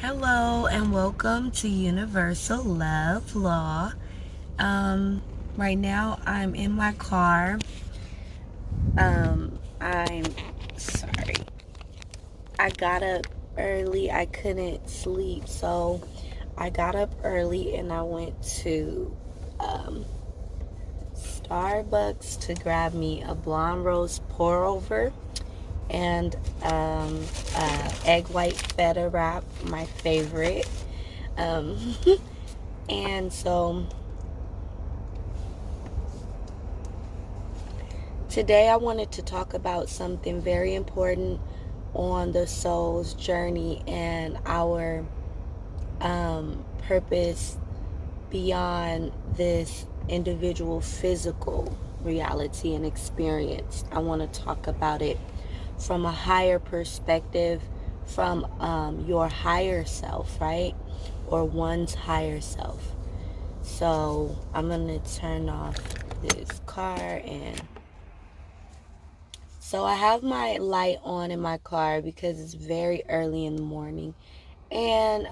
Hello and welcome to Universal Love Law. Right now I'm in my car. I'm sorry. I got up early. I couldn't sleep, so I got up early and I went to um, Starbucks to grab me a blonde rose pour over and egg white feta wrap, my favorite. Um, and so today, I wanted to talk about something very important on the soul's journey and our purpose beyond this individual physical reality and experience. I want to talk about it from a higher perspective, from your higher self, right? Or one's higher self. So, I'm going to turn off this car and so I have my light on in my car because it's very early in the morning. And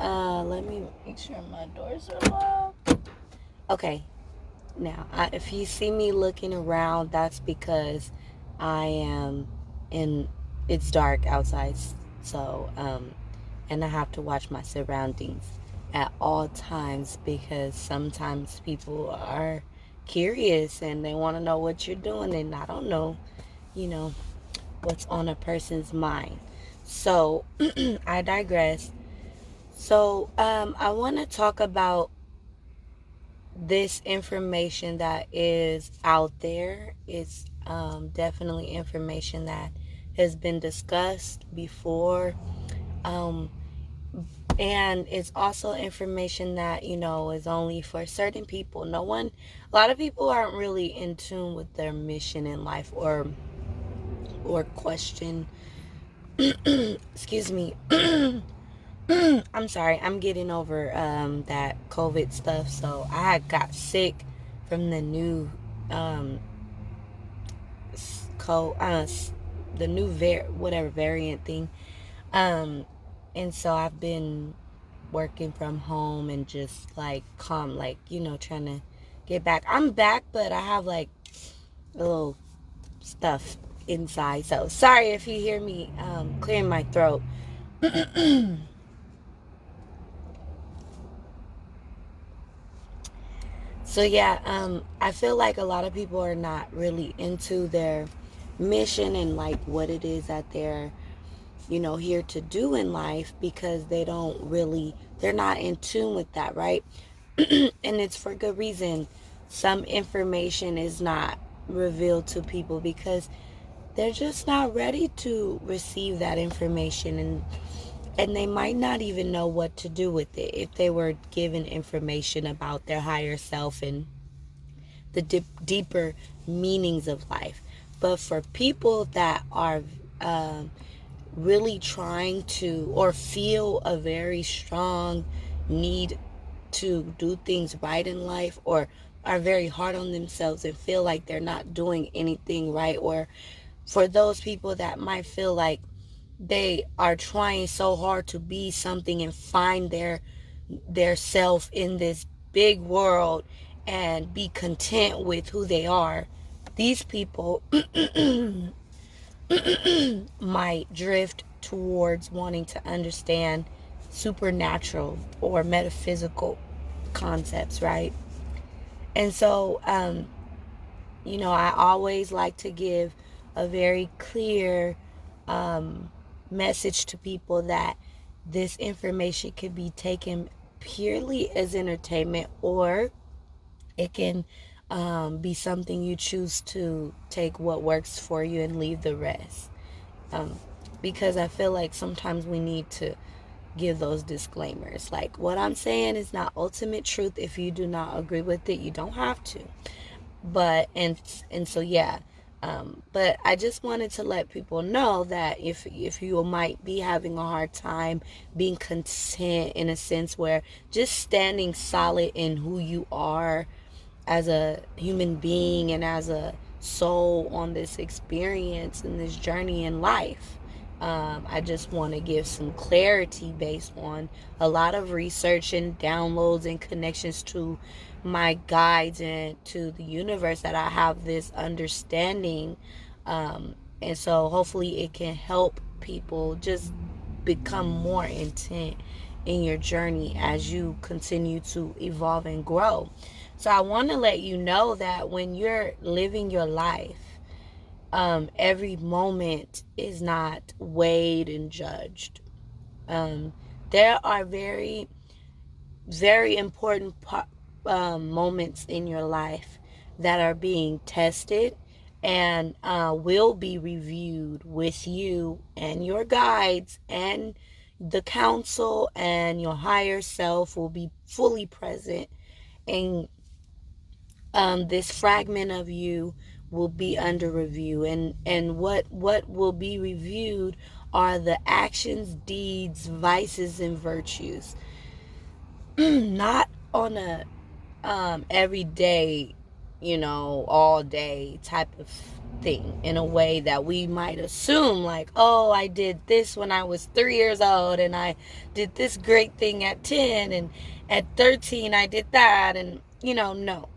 let me make sure my doors are locked. Okay, now if you see me looking around, that's because I am in. It's dark outside, so and I have to watch my surroundings at all times because sometimes people are curious and they want to know what you're doing, and I don't know, you know what's on a person's mind. So I digress. So I want to talk about this information that is out there. It's definitely information that has been discussed before. Um, and it's also information that, is only for certain people. A lot of people aren't really in tune with their mission in life or question excuse me. I'm sorry, I'm getting over that COVID stuff. So I had got sick from the new um, co the new whatever variant thing. Um, and so I've been working from home and just like calm, like trying to get back. I'm back, but I have like a little stuff inside. So sorry if you hear me clearing my throat. So yeah, I feel like a lot of people are not really into their mission and like what it is that they're, here to do in life because they're not in tune with that, right? And it's for good reason. Some information is not revealed to people because they're just not ready to receive that information, and they might not even know what to do with it if they were given information about their higher self and the deeper meanings of life. But for people that are um, really trying to or feel a very strong need to do things right in life, or are very hard on themselves and feel like they're not doing anything right, or for those people that might feel like they are trying so hard to be something and find their self in this big world and be content with who they are, these people might drift towards wanting to understand supernatural or metaphysical concepts, right? And so, I always like to give a very clear message to people that this information can be taken purely as entertainment, or it can be something you choose to take what works for you and leave the rest. Um, because I feel like sometimes we need to give those disclaimers. Like, what I'm saying is not ultimate truth. If you do not agree with it, you don't have to. But and so yeah, but I just wanted to let people know that if you might be having a hard time being content, in a sense where just standing solid in who you are as a human being and as a soul on this experience and this journey in life, I just want to give some clarity based on a lot of research and downloads and connections to my guides and to the universe, that I have this understanding. And so hopefully it can help people just become more intent in your journey as you continue to evolve and grow. So I want to let you know that when you're living your life, every moment is not weighed and judged. Um, there are very, very important moments in your life that are being tested and will be reviewed with you and your guides, and the council and your higher self will be fully present, and this fragment of you will be under review, and what will be reviewed are the actions, deeds, vices, and virtues. Not on a everyday, all day type of thing, in a way that we might assume, like, oh, I did this when I was 3 years old, and I did this great thing at 10, and at 13 I did that, and no.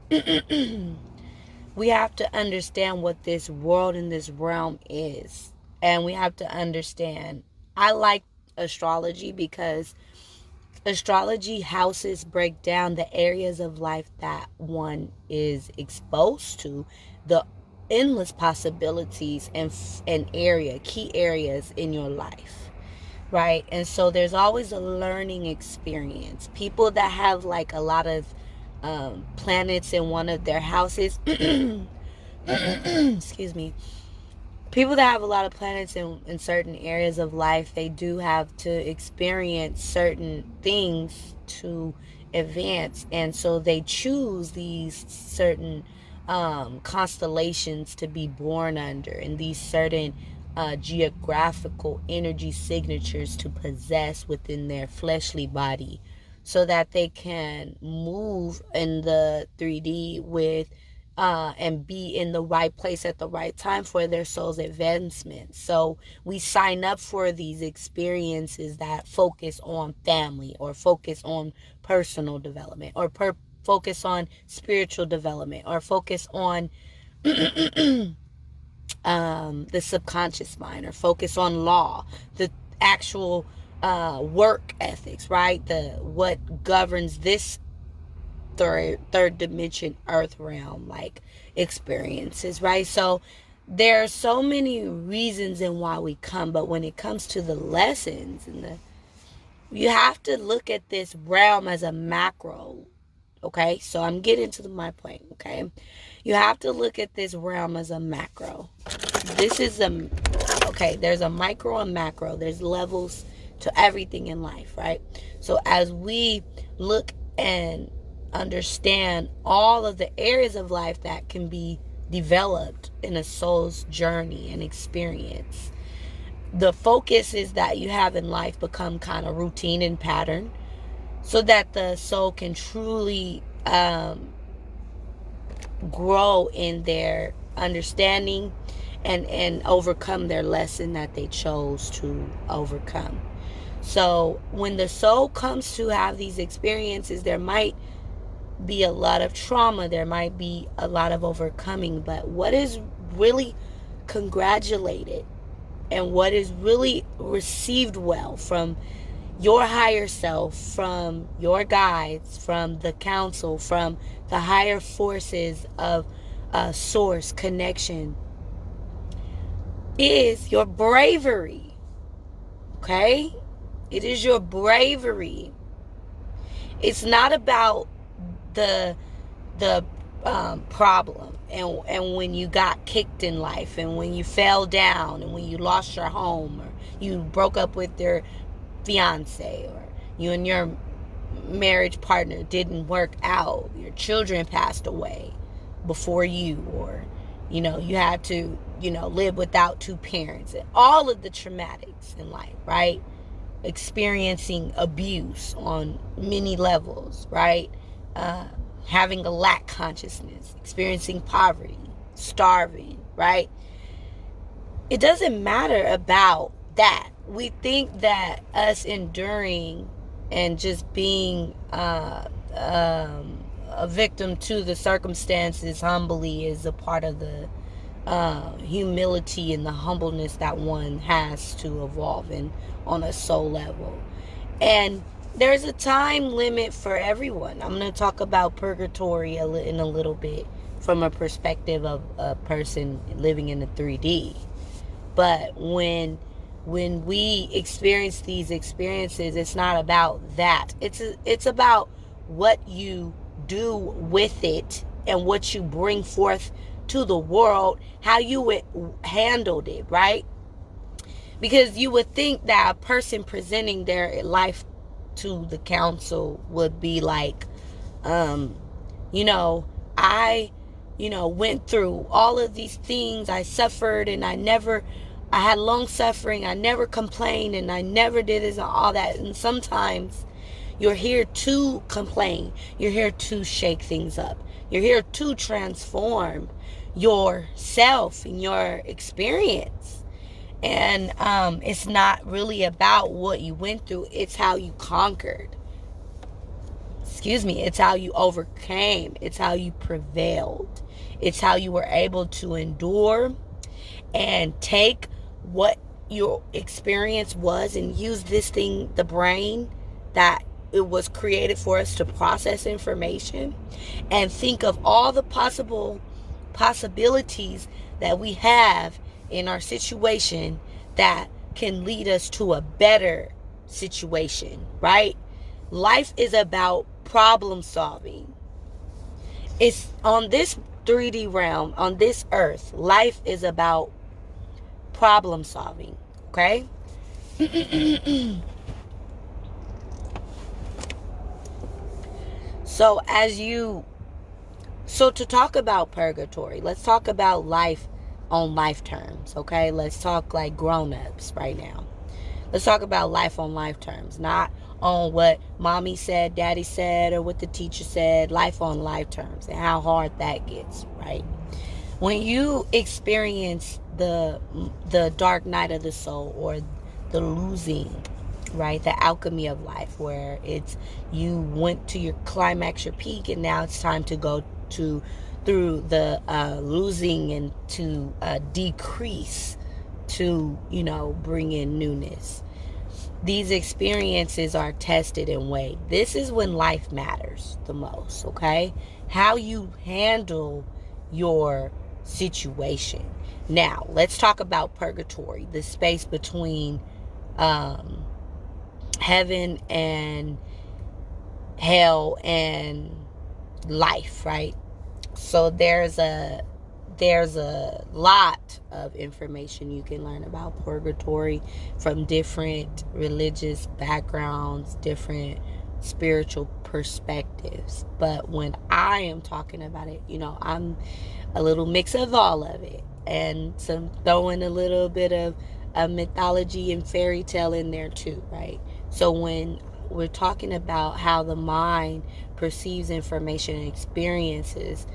We have to understand what this world and this realm is. And we have to understand. I like astrology because astrology houses break down the areas of life that one is exposed to, the endless possibilities and key areas in your life, right? And so there's always a learning experience. People that have like a lot of planets in one of their houses, excuse me, people that have a lot of planets in certain areas of life, they do have to experience certain things to advance, and so they choose these certain constellations to be born under, and these certain geographical energy signatures to possess within their fleshly body, so that they can move in the 3D with and be in the right place at the right time for their soul's advancement. So we sign up for these experiences that focus on family, or focus on personal development, or focus on spiritual development, or focus on the subconscious mind, or focus on law, the actual work ethics, right? The what governs this third dimension earth realm like experiences, right? So there are so many reasons in why we come, but when it comes to the lessons and you have to look at this realm as a macro. Okay, so I'm getting to my point. Okay, you have to look at this realm as a macro. This is okay, there's a micro and macro. There's levels to everything in life, right? So as we look and understand all of the areas of life that can be developed in a soul's journey and experience, the focus is that you have in life become kind of routine and pattern, so that the soul can truly grow in their understanding and overcome their lesson that they chose to overcome. So when the soul comes to have these experiences, there might be a lot of trauma, there might be a lot of overcoming, but what is really congratulated and what is really received well from your higher self, from your guides, from the council, from the higher forces of source connection, is your bravery. Okay? It is your bravery. It's not about the problem and when you got kicked in life, and when you fell down, and when you lost your home, or you broke up with your fiance, or you and your marriage partner didn't work out, your children passed away before you, or you had to live without two parents, and all of the traumatics in life, right? Experiencing abuse on many levels, right? Having a lack consciousness, experiencing poverty, starving, right? It doesn't matter about that we think that us enduring and just being a victim to the circumstances humbly is a part of the humility and the humbleness that one has to evolve in on a soul level. And there's a time limit for everyone. I'm going to talk about purgatory in a little bit from a perspective of a person living in the 3D. But when we experience these experiences, it's not about that. It's about what you do with it and what you bring forth to the world, how you handled it, right? Because you would think that a person presenting their life to the council would be like, um, you know, I, went through all of these things. I suffered and I had long suffering. I never complained and I never did this and all that. And sometimes you're here to complain. You're here to shake things up. You're here to transform yourself and your experience. And it's not really about what you went through. It's how you conquered. It's how you overcame. It's how you prevailed. It's how you were able to endure and take what your experience was and use this thing, the brain, that it was created for us to process information, and think of all the possibilities that we have in our situation that can lead us to a better situation, right? Life is about problem solving. It's on this 3D realm, on this earth, life is about problem solving, okay? so as you so to talk about purgatory, let's talk about life on life terms, okay? Let's talk like grown-ups right now. Let's talk about life on life terms, not on what mommy said, daddy said, or what the teacher said. Life on life terms and how hard that gets, right? When you experience the dark night of the soul, or the losing, right, the alchemy of life, where it's you went to your climax, your peak, and now it's time to go to through the losing and to decrease, to bring in newness. These experiences are tested and weighed. This is when life matters the most, okay? How you handle your situation. Now, let's talk about purgatory, the space between heaven and hell and life, right? So there's a lot of information you can learn about purgatory from different religious backgrounds, different spiritual perspectives. But when I am talking about it, I'm a little mix of all of it, and some throwing a little bit of mythology and fairy tale in there too, right? So when we're talking about how the mind perceives information and experiences,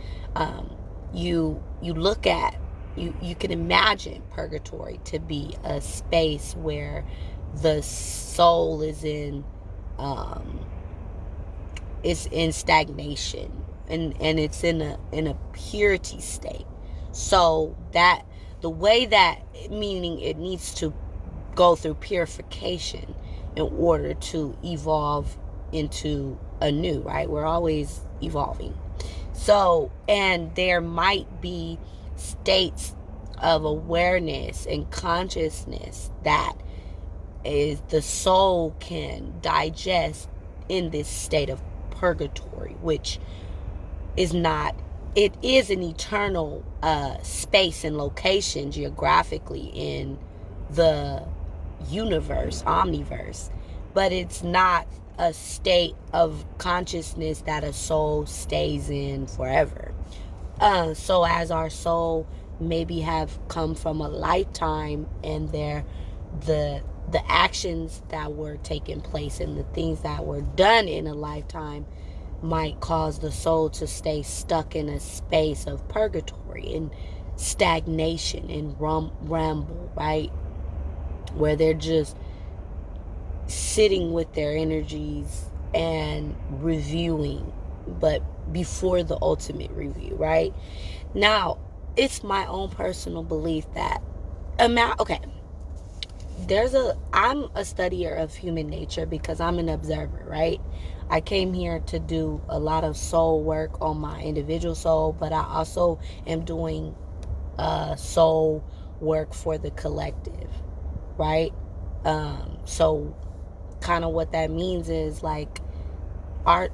you look at, you can imagine purgatory to be a space where the soul is in stagnation, and it's in a purity state. So that the way that, meaning it needs to go through purification in order to evolve into a new, right? We're always evolving. So, and there might be states of awareness and consciousness that is the soul can digest in this state of purgatory, which is not, it is an eternal space and location geographically in the universe, omniverse, but it's not a state of consciousness that a soul stays in forever. So as our soul maybe have come from a lifetime, and the actions that were taking place and the things that were done in a lifetime might cause the soul to stay stuck in a space of purgatory and stagnation and ramble, right? where they're just sitting with their energies and reviewing, but before the ultimate review, right? Now, it's my own personal belief that okay, I'm a studier of human nature because I'm an observer, right? I came here to do a lot of soul work on my individual soul, but I also am doing soul work for the collective, right? So kind of what that means is like our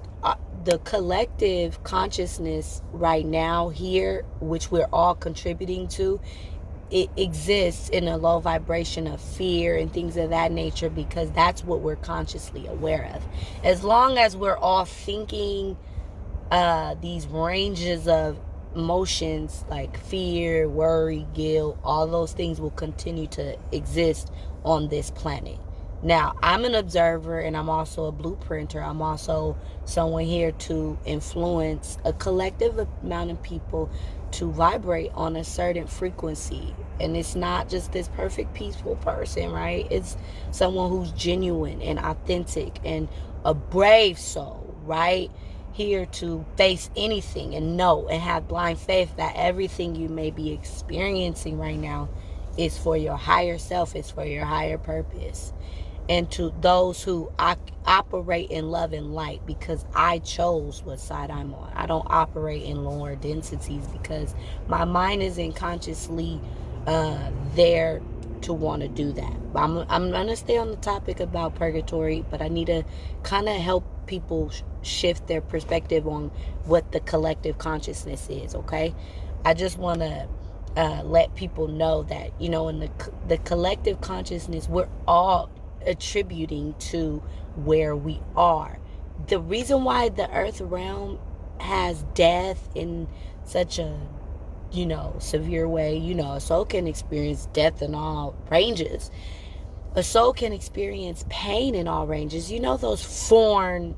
the collective consciousness right now here, which we're all contributing to, it exists in a low vibration of fear and things of that nature because that's what we're consciously aware of. As long as we're all thinking these ranges of emotions like fear, worry, guilt, all those things will continue to exist on this planet. Now, I'm an observer and I'm also a blueprinter. I'm also someone here to influence a collective amount of people to vibrate on a certain frequency. And it's not just this perfect, peaceful person, right? It's someone who's genuine and authentic and a brave soul, right? Here to face anything and know and have blind faith that everything you may be experiencing right now is for your higher self, is for your higher purpose. And to those who operate in love and light, because I chose what side I'm on. I don't operate in lower densities because my mind isn't consciously there to want to do that. I'm going to stay on the topic about purgatory, but I need to kind of help people shift their perspective on what the collective consciousness is, okay? I just want to let people know that, you know, in the collective consciousness, we're all attributing to where we are. The reason why the earth realm has death in such a, you know, severe way, you know, a soul can experience death in all ranges. A soul can experience pain in all ranges. You know, those foreign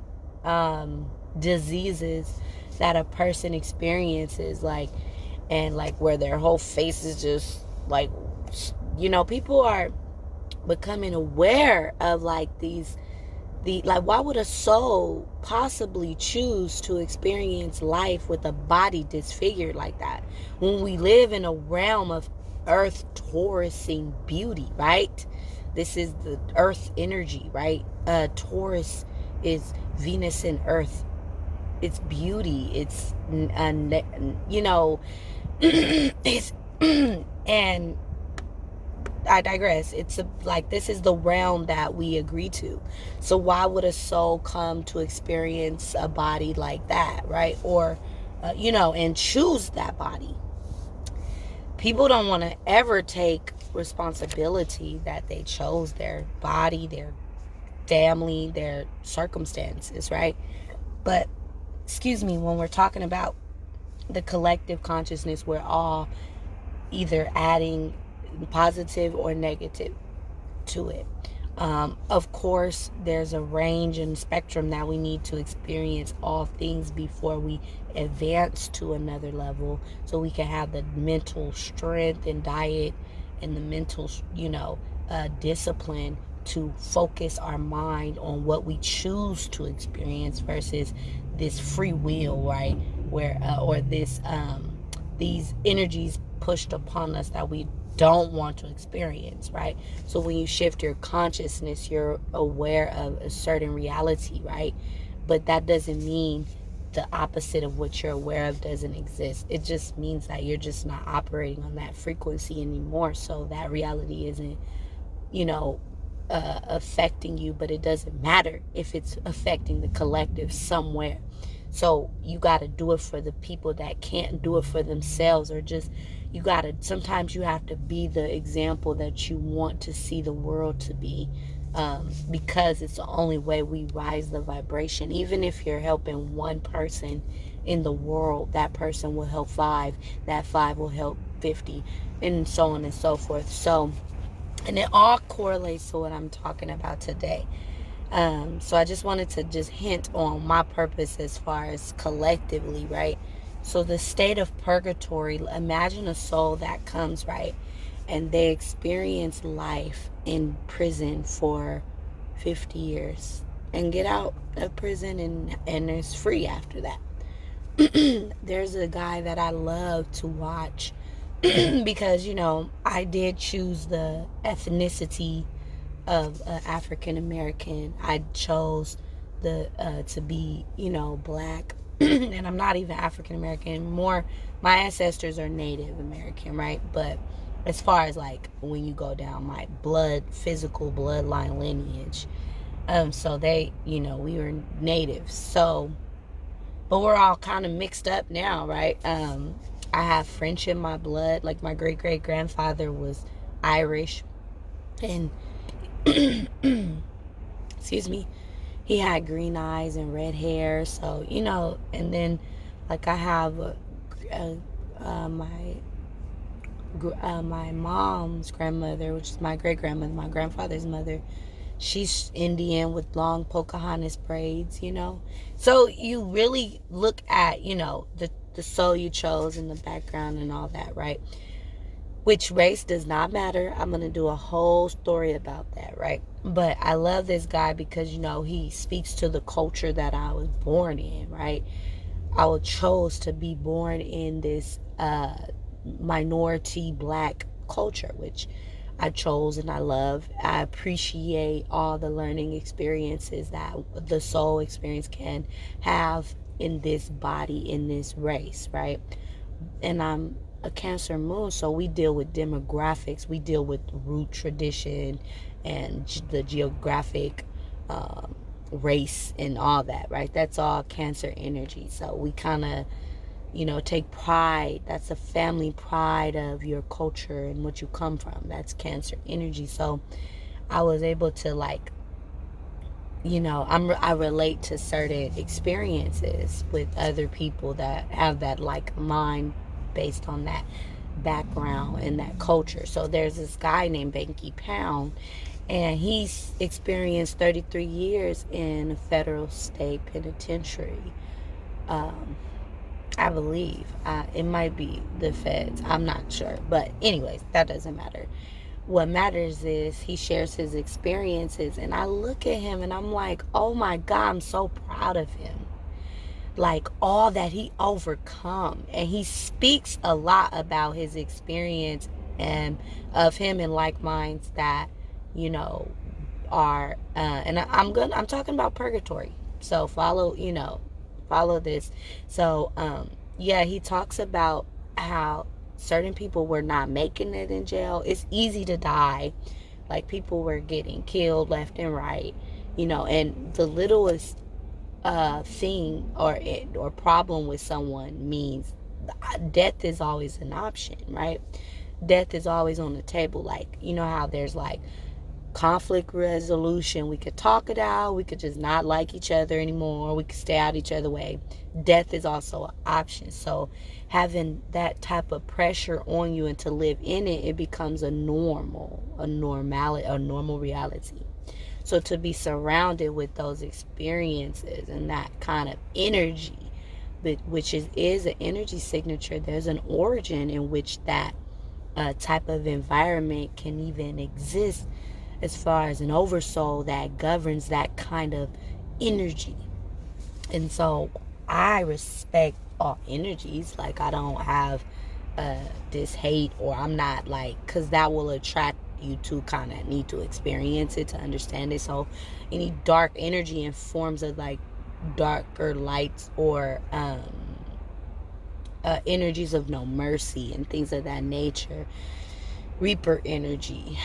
diseases that a person experiences, like, and like where their whole face is just like, you know, people are becoming aware of like like, why would a soul possibly choose to experience life with a body disfigured like that when we live in a realm of earth Taurusing beauty, right? This is the earth energy, right? Taurus is Venus and earth. It's beauty. It's you know, it's and I digress. It's like this is the realm that we agree to. So why would a soul come to experience a body like that, right? Or, you know, and choose that body? People don't want to ever take responsibility that they chose their body, their family, their circumstances, right? But, excuse me, when we're talking about the collective consciousness, we're all either adding positive or negative to it. Of course, there's a range and spectrum that we need to experience all things before we advance to another level, so we can have the mental strength and diet and the mental, you know, discipline to focus our mind on what we choose to experience versus this free will, right? Where or this these energies pushed upon us that we don't want to experience, right? So when you shift your consciousness, you're aware of a certain reality, right? But that doesn't mean the opposite of what you're aware of doesn't exist. It just means that you're just not operating on that frequency anymore. So that reality isn't, you know, affecting you, but it doesn't matter if it's affecting the collective somewhere. So you got to do it for the people that can't do it for themselves, or just you got to, sometimes you have to be the example that you want to see the world to be, because it's the only way we rise the vibration. Even if you're helping one person in the world, that person will help five, that five will help 50, and so on and so forth. So, and it all correlates to what I'm talking about today. So I just wanted to just hint on my purpose as far as collectively, right? So the state of purgatory, imagine a soul that comes, right? and they experience life in prison for 50 years and get out of prison and is free after that. There's a guy that I love to watch because, I did choose the ethnicity of African American. I chose the to be, black, and I'm not even African American. More, my ancestors are Native American, right? But as far as like when you go down my physical bloodline lineage, so they, we were natives. So, but we're all kind of mixed up now, right? I have French in my blood. Like my great great grandfather was Irish, and excuse me, he had green eyes and red hair. So, and then like I have my mom's grandmother, which is my great grandmother, my grandfather's mother. She's Indian with long Pocahontas braids. So you really look at, the soul you chose and the background and all that, right? Which race does not matter. I'm going to do a whole story about that, right? But I love this guy because, he speaks to the culture that I was born in, right? I chose to be born in this minority black culture, which I chose and I love. I appreciate all the learning experiences that the soul experience can have in this body, in this race, right? And I'm a Cancer moon, so we deal with demographics, we deal with root tradition and the geographic race and all that, right? That's all Cancer energy. So we kind of, take pride. That's a family pride of your culture and what you come from. That's Cancer energy. So I was able to I relate to certain experiences with other people that have that like mind based on that background and that culture. So there's this guy named Banky Pound, and he's experienced 33 years in a federal state penitentiary. I believe it might be the feds. I'm not sure, but anyways, that doesn't matter. What matters is he shares his experiences, and I look at him and I'm like, oh my God, I'm so proud of him. Like all that he overcome, and he speaks a lot about his experience and of him in like minds that are and I'm talking about purgatory, so follow this. So yeah, he talks about how certain people were not making it in jail. It's easy to die. Like people were getting killed left and right, and the littlest thing or problem with someone means death is always an option, right? Death is always on the table. Like, how there's like conflict resolution. We could talk it out. We could just not like each other anymore. We could stay out each other's way. Death is also an option. So having that type of pressure on you and to live in it, it becomes a normal reality. So to be surrounded with those experiences and that kind of energy, which is an energy signature, there's an origin in which that type of environment can even exist, as far as an oversoul that governs that kind of energy. And so I respect all energies. Like I don't have this hate, or I'm not like, because that will attract you to kind of need to experience it to understand it. So any dark energy in forms of like darker lights or energies of no mercy and things of that nature, reaper energy,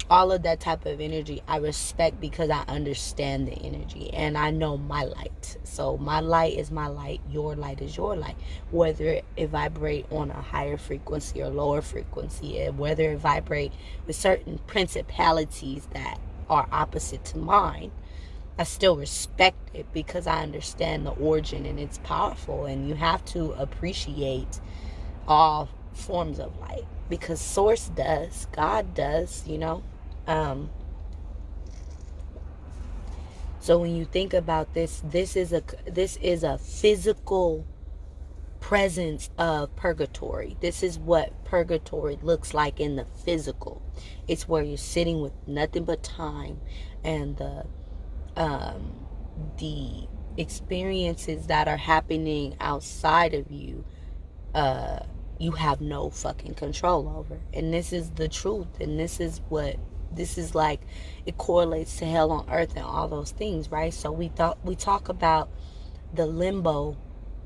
all of that type of energy I respect, because I understand the energy and I know my light. So my light is my light, your light is your light, whether it vibrate on a higher frequency or lower frequency, and whether it vibrate with certain principalities that are opposite to mine, I still respect it because I understand the origin and it's powerful. And you have to appreciate all forms of light, because source does, God does, so when you think about this is a physical presence of purgatory. This is what purgatory looks like in the physical. It's where you're sitting with nothing but time, and the experiences that are happening outside of you, you have no fucking control over. And this is the truth. And this is like, it correlates to hell on earth and all those things, right? So we talk about the limbo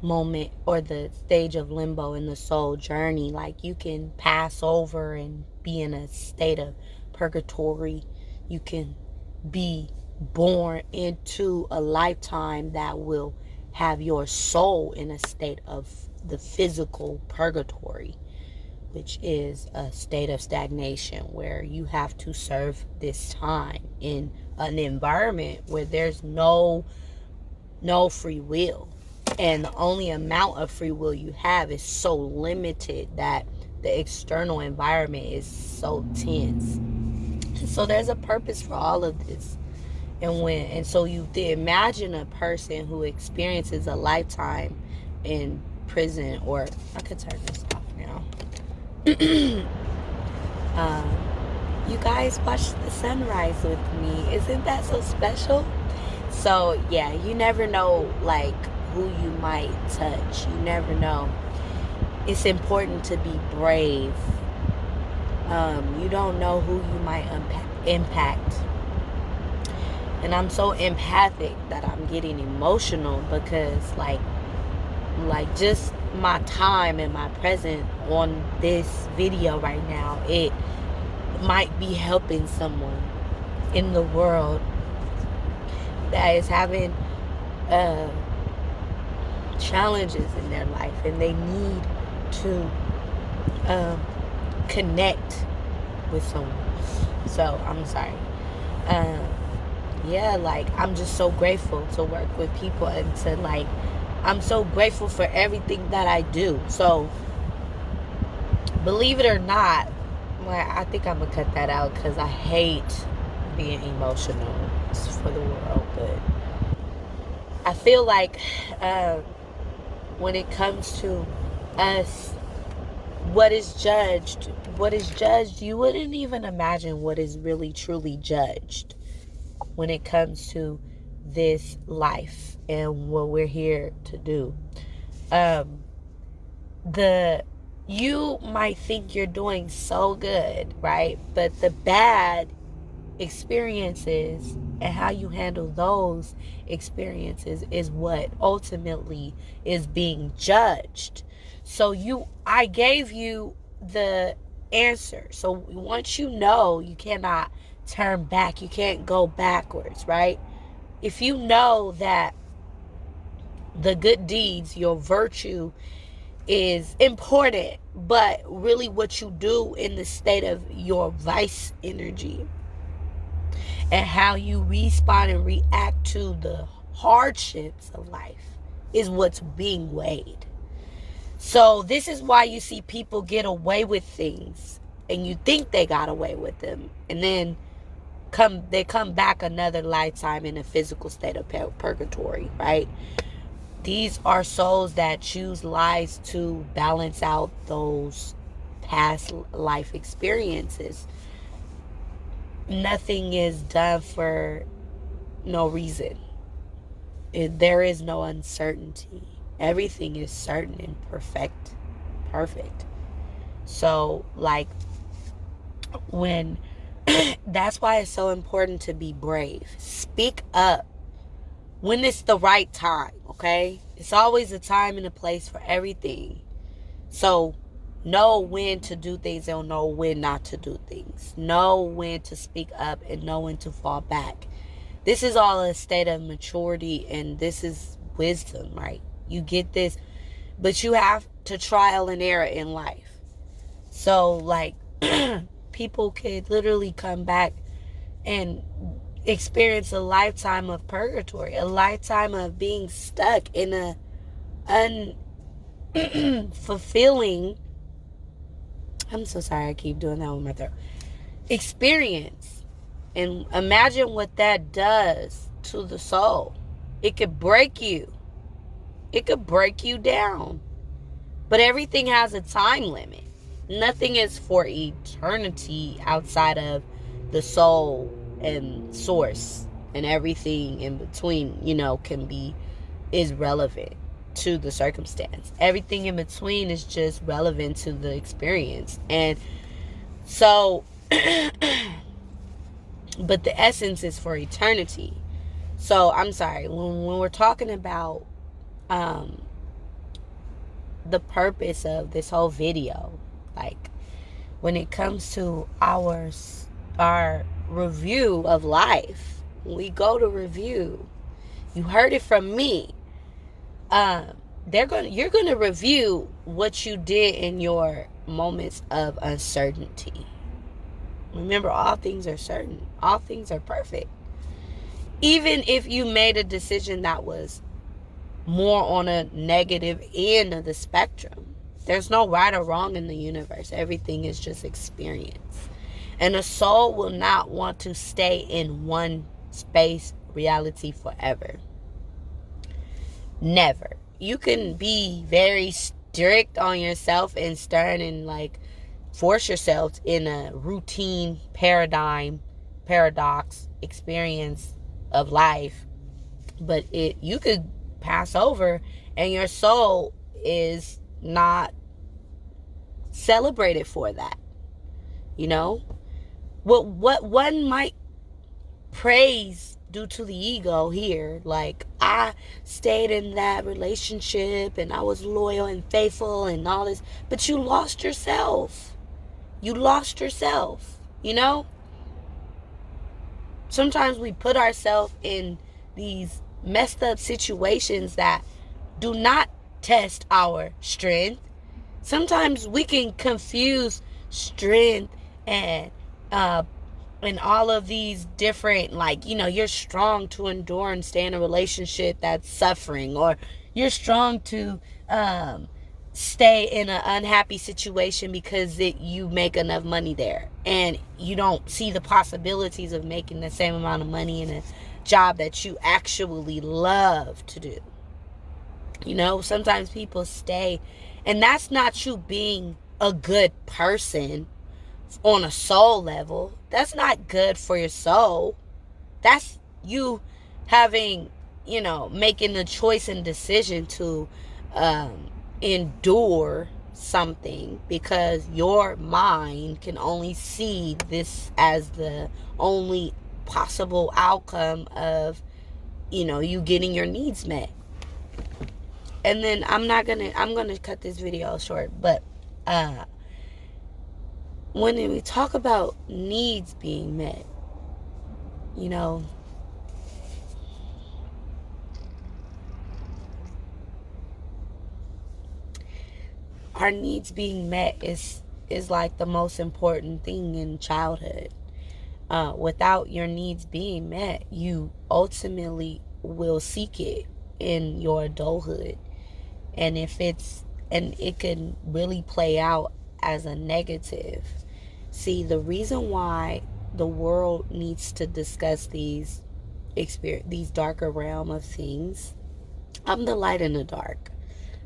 moment, or the stage of limbo in the soul journey. Like, you can pass over and be in a state of purgatory. You can be born into a lifetime that will have your soul in a state of the physical purgatory, which is a state of stagnation where you have to serve this time in an environment where there's no free will. And the only amount of free will you have is so limited that the external environment is so tense. So there's a purpose for all of this. And so you imagine a person who experiences a lifetime in prison, or I could turn this off now. You guys watch the sunrise with me. Isn't that so special? So yeah, you never know, like, who you might touch. You never know. It's important to be brave. You don't know who you might impact. And I'm so empathic that I'm getting emotional, because like just my time and my presence on this video right now, it might be helping someone in the world that is having challenges in their life, and they need to connect with someone. So I'm sorry. Yeah, like, I'm just so grateful to work with people, and to, like, I'm so grateful for everything that I do. So believe it or not, like, I think I'm gonna cut that out because I hate being emotional for the world. But I feel like when it comes to us, what is judged, you wouldn't even imagine what is really truly judged when it comes to this life and what we're here to do. You might think you're doing so good, right? But the bad experiences and how you handle those experiences is what ultimately is being judged. So I gave you the answer. So once you know, you cannot turn back. You can't go backwards, right? If you know that the good deeds, your virtue, is important, but really what you do in the state of your vice energy and how you respond and react to the hardships of life is what's being weighed. So this is why you see people get away with things, and you think they got away with them, and then they come back another lifetime in a physical state of purgatory, right? These are souls that choose lives to balance out those past life experiences. Nothing is done for no reason. There is no uncertainty. Everything is certain and perfect. So, like, when that's why it's so important to be brave. Speak up when it's the right time, okay? It's always a time and a place for everything. So know when to do things and know when not to do things. Know when to speak up and know when to fall back. This is all a state of maturity, and this is wisdom, right? You get this, but you have to trial and error in life. So, like, people could literally come back and experience a lifetime of purgatory, a lifetime of being stuck in a unfulfilling, I'm so sorry, I keep doing that with my throat, experience. And imagine what that does to the soul. It could break you. It could break you down. But everything has a time limit. Nothing is for eternity outside of the soul and source, and everything in between, is relevant to the circumstance. Everything in between is just relevant to the experience. And so, but the essence is for eternity. So I'm sorry, when we're talking about um, the purpose of this whole video, like when it comes to our review of life, we go to review. You heard it from me. You're gonna review what you did in your moments of uncertainty. Remember, all things are certain. All things are perfect. Even if you made a decision that was more on a negative end of the spectrum, there's no right or wrong in the universe. Everything is just experience. And a soul will not want to stay in one space reality forever. Never. You can be very strict on yourself and stern and like force yourself in a routine paradox experience of life, but you could pass over and your soul is not celebrated for that. What one might praise due to the ego here, like, I stayed in that relationship and I was loyal and faithful and all this, but you lost yourself. Sometimes we put ourselves in these messed up situations that do not test our strength. Sometimes we can confuse strength and all of these different, like, you're strong to endure and stay in a relationship that's suffering, or you're strong to stay in an unhappy situation because you make enough money there, and you don't see the possibilities of making the same amount of money in a job that you actually love to do. Sometimes people stay, and that's not you being a good person on a soul level. That's not good for your soul. That's you having, making the choice and decision to endure something because your mind can only see this as the only possible outcome of, you getting your needs met. And then I'm gonna cut this video short, but when we talk about needs being met, our needs being met is like the most important thing in childhood. Without your needs being met, you ultimately will seek it in your adulthood. And it can really play out as a negative. See, the reason why the world needs to discuss these darker realm of things, I'm the light in the dark.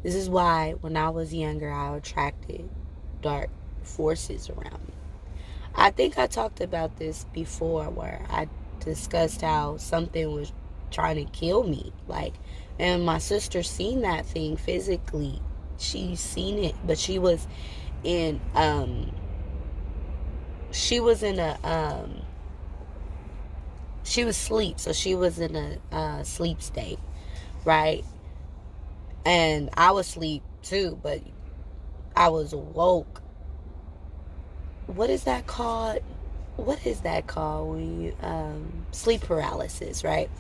This is why when I was younger, I attracted dark forces around me. I think I talked about this before, where I discussed how something was trying to kill me. And my sister seen that thing physically. She seen it, but she was in she was asleep, so she was in a sleep state, right? And I was asleep too, but I was awoke. What is that called? When you sleep paralysis, right?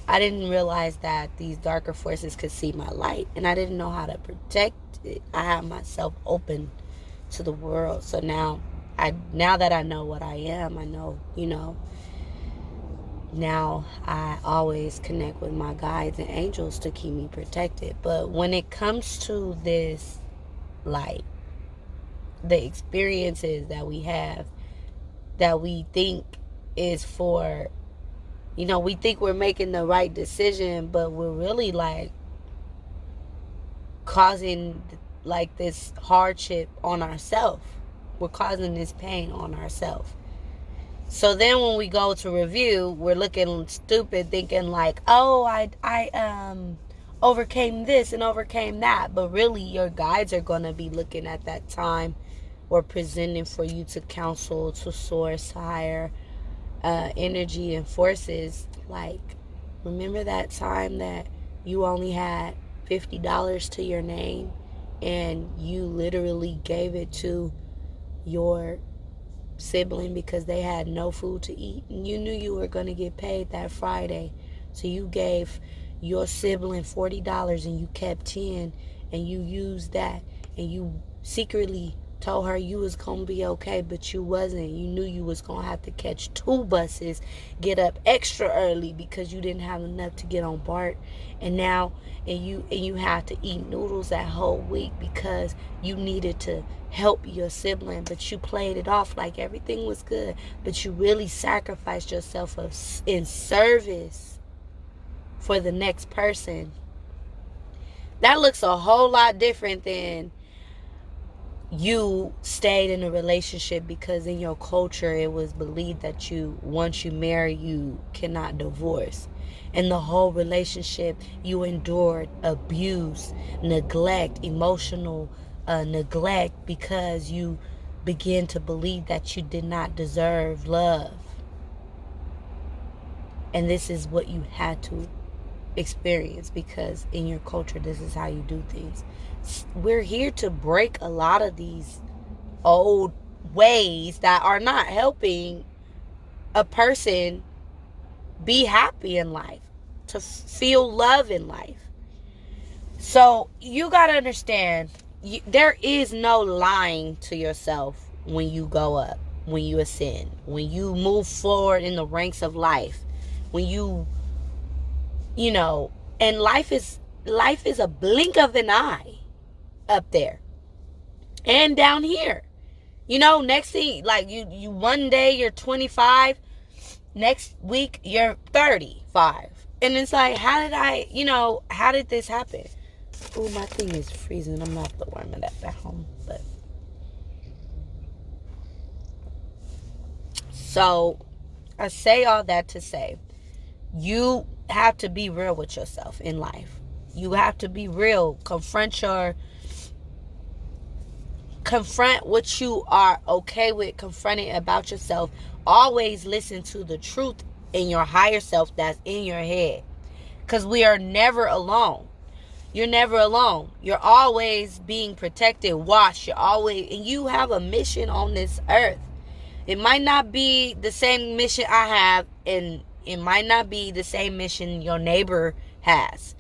I didn't realize that these darker forces could see my light, and I didn't know how to protect it. I had myself open to the world. So now that I know what I am, I know, now I always connect with my guides and angels to keep me protected. But when it comes to this, like, the experiences that we have that we think is for, we think we're making the right decision, but we're really, like, causing, like this hardship on ourselves. We're causing this pain on ourselves. So then when we go to review, we're looking stupid, thinking like, oh, I overcame this and overcame that. But really, your guides are going to be looking at that time or presenting for you to counsel, to source higher energy and forces. Like, remember that time that you only had $50 to your name and you literally gave it to your sibling because they had no food to eat, and you knew you were going to get paid that Friday, so you gave your sibling $40 and you kept 10, and you used that, and you secretly told her you was going to be okay, but you wasn't. You knew you was going to have to catch 2 buses, get up extra early because you didn't have enough to get on BART, and you had to eat noodles that whole week because you needed to help your sibling, but you played it off like everything was good, but you really sacrificed yourself in service for the next person. That looks a whole lot different than you stayed in a relationship because in your culture it was believed that once you marry, you cannot divorce. And the whole relationship you endured abuse, neglect, emotional neglect, because you begin to believe that you did not deserve love. And this is what you had to experience because in your culture this is how you do things. We're here to break a lot of these old ways that are not helping a person be happy in life, to feel love in life. So you got to understand, there is no lying to yourself when you go up, when you ascend, when you move forward in the ranks of life, when you know, and life is a blink of an eye up there and down here. You know, next thing, like you one day you're 25, next week you're 35. And it's like, how did this happen? Ooh, my thing is freezing. I'm not the warm it up at home. But so I say all that to say, you have to be real with yourself in life. You have to be real. Confront what you are okay with confronting about yourself. Always listen to the truth in your higher self that's in your head, because we are never alone. You're never alone. You're always being protected, watched. And you have a mission on this earth. It might not be the same mission I have, and it might not be the same mission your neighbor has,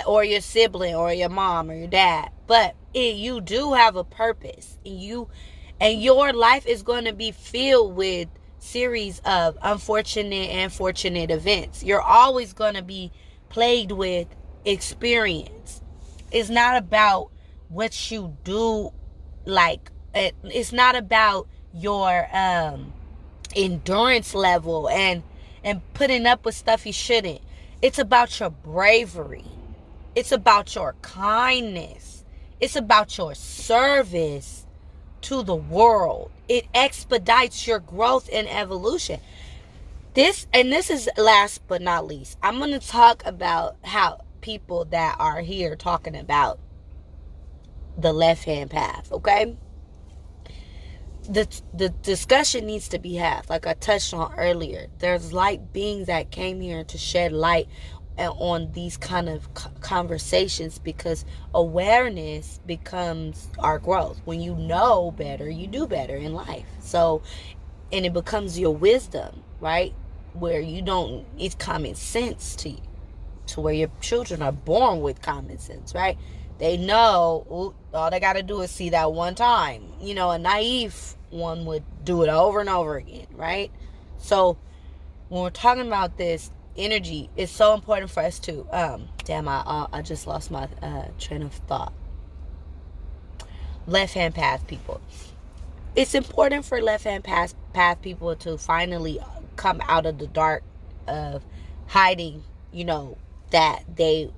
or your sibling or your mom or your dad, but you do have a purpose, and your life is going to be filled with series of unfortunate and fortunate events. You're always going to be plagued with experience. It's not about what you do, like it's not about your endurance level and putting up with stuff you shouldn't. It's about your bravery. It's about your kindness. It's about your service to the world. It expedites your growth and evolution. This is last but not least. I'm going to talk about how people that are here talking about the left-hand path, okay? The discussion needs to be had, like I touched on earlier. There's light beings that came here to shed light on these kind of conversations, because awareness becomes our growth. When you know better, you do better in life. So, and it becomes your wisdom, right? Where it's common sense to you, to where your children are born with common sense, right? They know, all they got to do is see that one time. A naive one would do it over and over again, right? So when we're talking about this energy, it's so important for us to, I just lost my train of thought. Left-hand path people. It's important for left-hand path people to finally come out of the dark of hiding, that they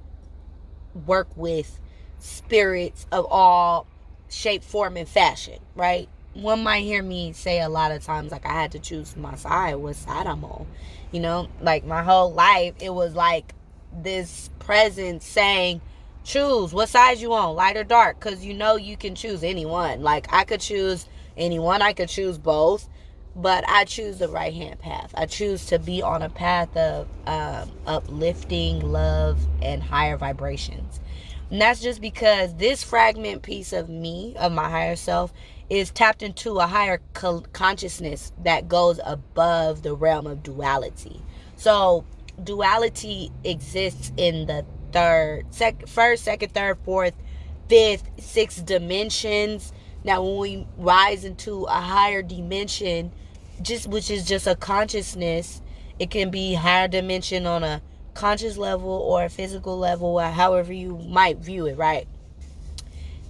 work with spirits of all shape, form, and fashion, right? One might hear me say a lot of times, like, I had to choose my side. What side I'm on? You know, like, my whole life, it was like this presence saying, choose what side you on, light or dark, because you know you can choose anyone. Like, I could choose anyone, I could choose both, but I choose the right hand path. I choose to be on a path of uplifting, love, and higher vibrations. And that's just because this fragment piece of me, of my higher self, is tapped into a higher consciousness that goes above the realm of duality. So duality exists in the first, second, third, fourth, fifth, sixth dimensions. Now, when we rise into a higher dimension, which is just a consciousness, it can be higher dimension on a conscious level or a physical level, or however you might view it, right?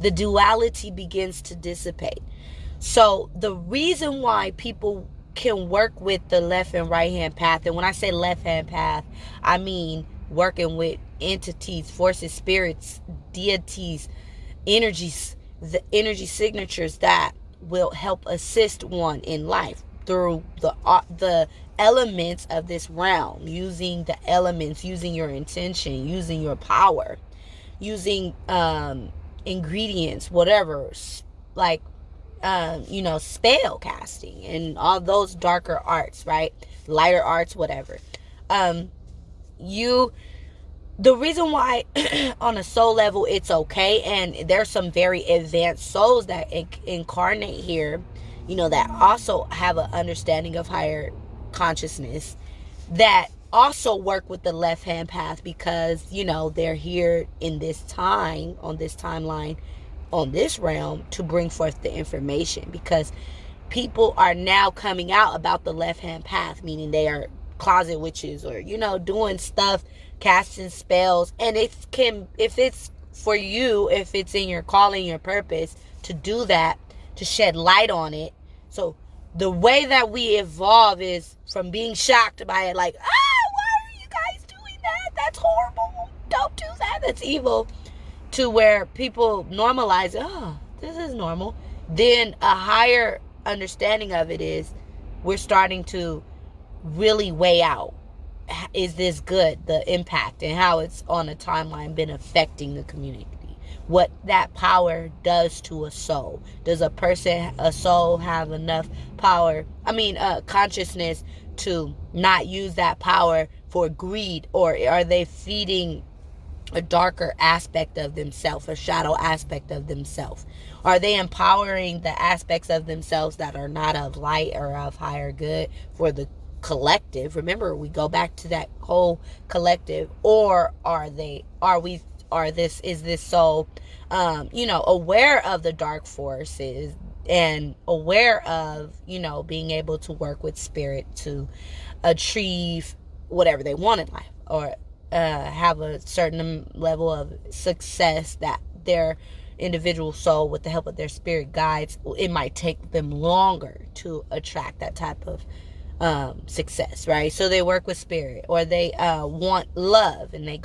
The duality begins to dissipate. So the reason why people can work with the left and right hand path, and when I say left hand path, I mean working with entities, forces, spirits, deities, energies, the energy signatures that will help assist one in life through the elements of this realm, using the elements, using your intention, using your power, using ingredients, whatever, like spell casting and all those darker arts, right? Lighter arts, whatever. You The reason why on a soul level it's okay, and there's some very advanced souls that incarnate here, that also have an understanding of higher consciousness, that also work with the left hand path, because they're here in this time, on this timeline, on this realm, to bring forth the information, because people are now coming out about the left hand path, meaning they are closet witches, or doing stuff, casting spells. And if it's for you, if it's in your calling, your purpose to do that, to shed light on it. So the way that we evolve is from being shocked by it, like, why are you guys doing that? That's horrible, don't do that, that's evil, to where people normalize, this is normal. Then a higher understanding of it is, we're starting to really weigh out, is this good, the impact, and how it's on a timeline been affecting the community, what that power does to a soul. Does a soul have enough power, consciousness, to not use that power for greed, or are they feeding a darker aspect of themselves, a shadow aspect of themselves? Are they empowering the aspects of themselves that are not of light or of higher good for the collective? Remember, we go back to that whole collective. Or is this soul aware of the dark forces, and aware of being able to work with spirit to achieve whatever they want in life, or have a certain level of success that their individual soul, with the help of their spirit guides, it might take them longer to attract that type of success, right? So they work with spirit, or they want love, and they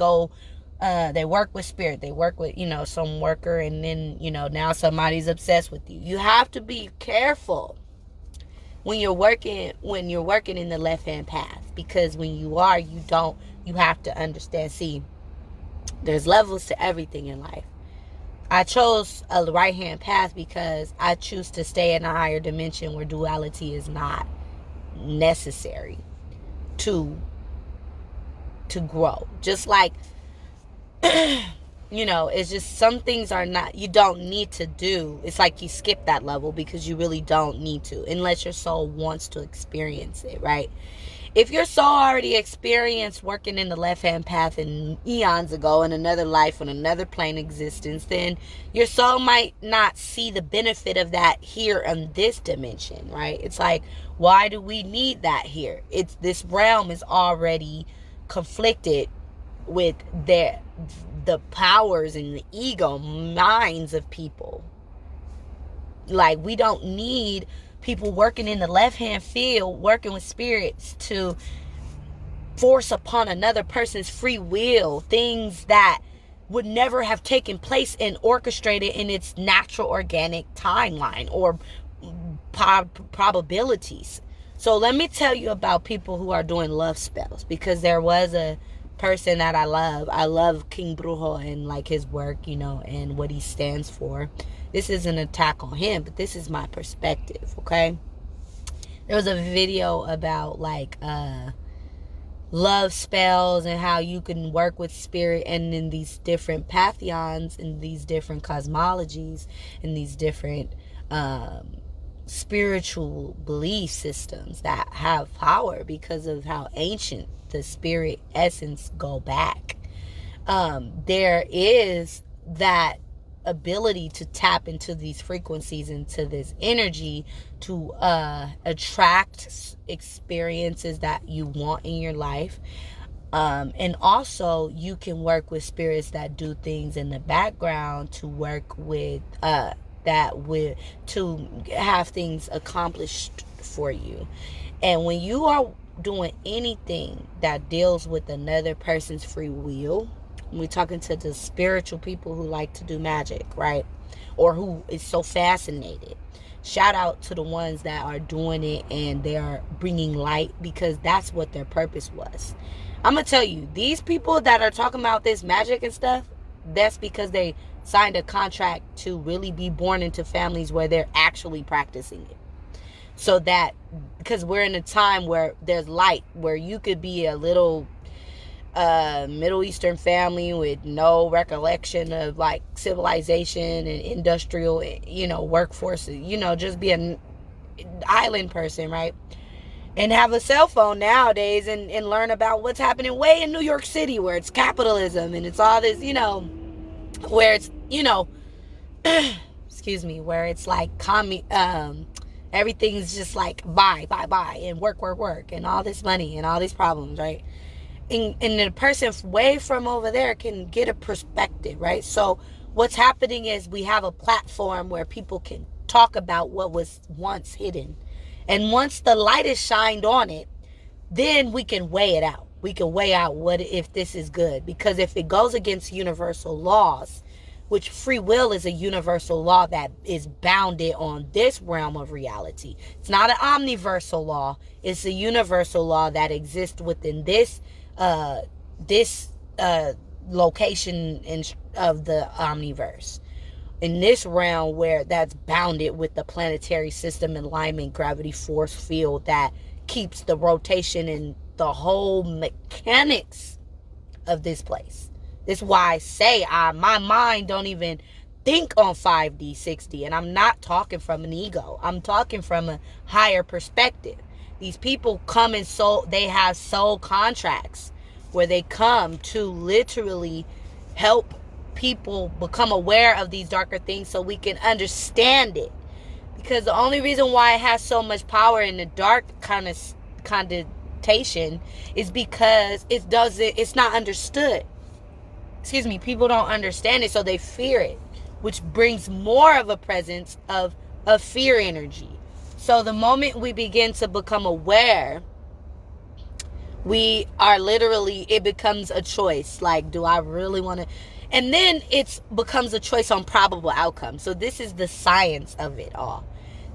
work with spirit, they work with some worker, and then now somebody's obsessed with you. You have to be careful when you're working in the left hand path, because when you have to understand, see, there's levels to everything in life. I chose a right hand path because I choose to stay in a higher dimension where duality is not necessary to grow. Just like it's just some things you don't need to do. It's like you skip that level because you really don't need to, unless your soul wants to experience it, right? If your soul already experienced working in the left-hand path in eons ago, in another life, on another plane existence, then your soul might not see the benefit of that here in this dimension, right? It's like, why do we need that here? This realm is already conflicted with the powers and the ego minds of people. Like, we don't need people working in the left-hand field, working with spirits, to force upon another person's free will things that would never have taken place and orchestrated in its natural organic timeline or probabilities. So let me tell you about people who are doing love spells, because there was a person that I love. I love King Brujo and like his work, and what he stands for. This is an attack on him, but this is my perspective, okay? There was a video about like love spells and how you can work with spirit, and in these different pantheons and these different cosmologies and these different spiritual belief systems that have power because of how ancient the spirit essence go back. There is that ability to tap into these frequencies, into this energy, to attract experiences that you want in your life. And also you can work with spirits that do things in the background to work with to have things accomplished for you. And when you are doing anything that deals with another person's free will, we're talking to the spiritual people who like to do magic, right? Or who is so fascinated. Shout out to the ones that are doing it and they are bringing light, because that's what their purpose was. I'm going to tell you, these people that are talking about this magic and stuff, that's because they signed a contract to really be born into families where they're actually practicing it. So that, because we're in a time where there's light, where you could be a little Middle Eastern family with no recollection of like civilization and industrial, workforce, just be an island person, right? And have a cell phone nowadays and learn about what's happening way in New York City, where it's capitalism and it's all this, where it's, excuse me, where it's like everything's just like buy and work and all this money and all these problems, right? And the person way from over there can get a perspective, right? So what's happening is we have a platform where people can talk about what was once hidden. And once the light is shined on it, then we can weigh it out. We can weigh out what if this is good. Because if it goes against universal laws, which free will is a universal law that is bounded on this realm of reality. It's not an omniversal law. It's a universal law that exists within this location of the omniverse. In this realm where that's bounded with the planetary system, alignment, gravity, force field that keeps the rotation and the whole mechanics of this place. This is why I say my mind don't even think on 5D, 6D. And I'm not talking from an ego. I'm talking from a higher perspective. These people come and they have soul contracts where they come to literally help people become aware of these darker things so we can understand it. Because the only reason why it has so much power in the dark kind of connotation is because it's not understood. Excuse me, people don't understand it, so they fear it, which brings more of a presence of fear energy. So the moment we begin to become aware, we are literally, it becomes a choice. Like, do I really want to? And then it becomes a choice on probable outcome. So this is the science of it all.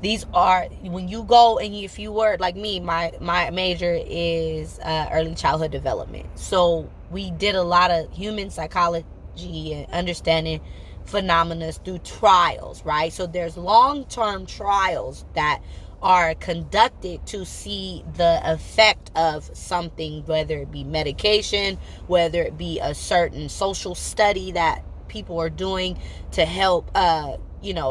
These are, when you go and if you were like me, my major is early childhood development. So we did a lot of human psychology and understanding phenomena through trials, right? So there's long-term trials that are conducted to see the effect of something, whether it be medication, whether it be a certain social study that people are doing to help a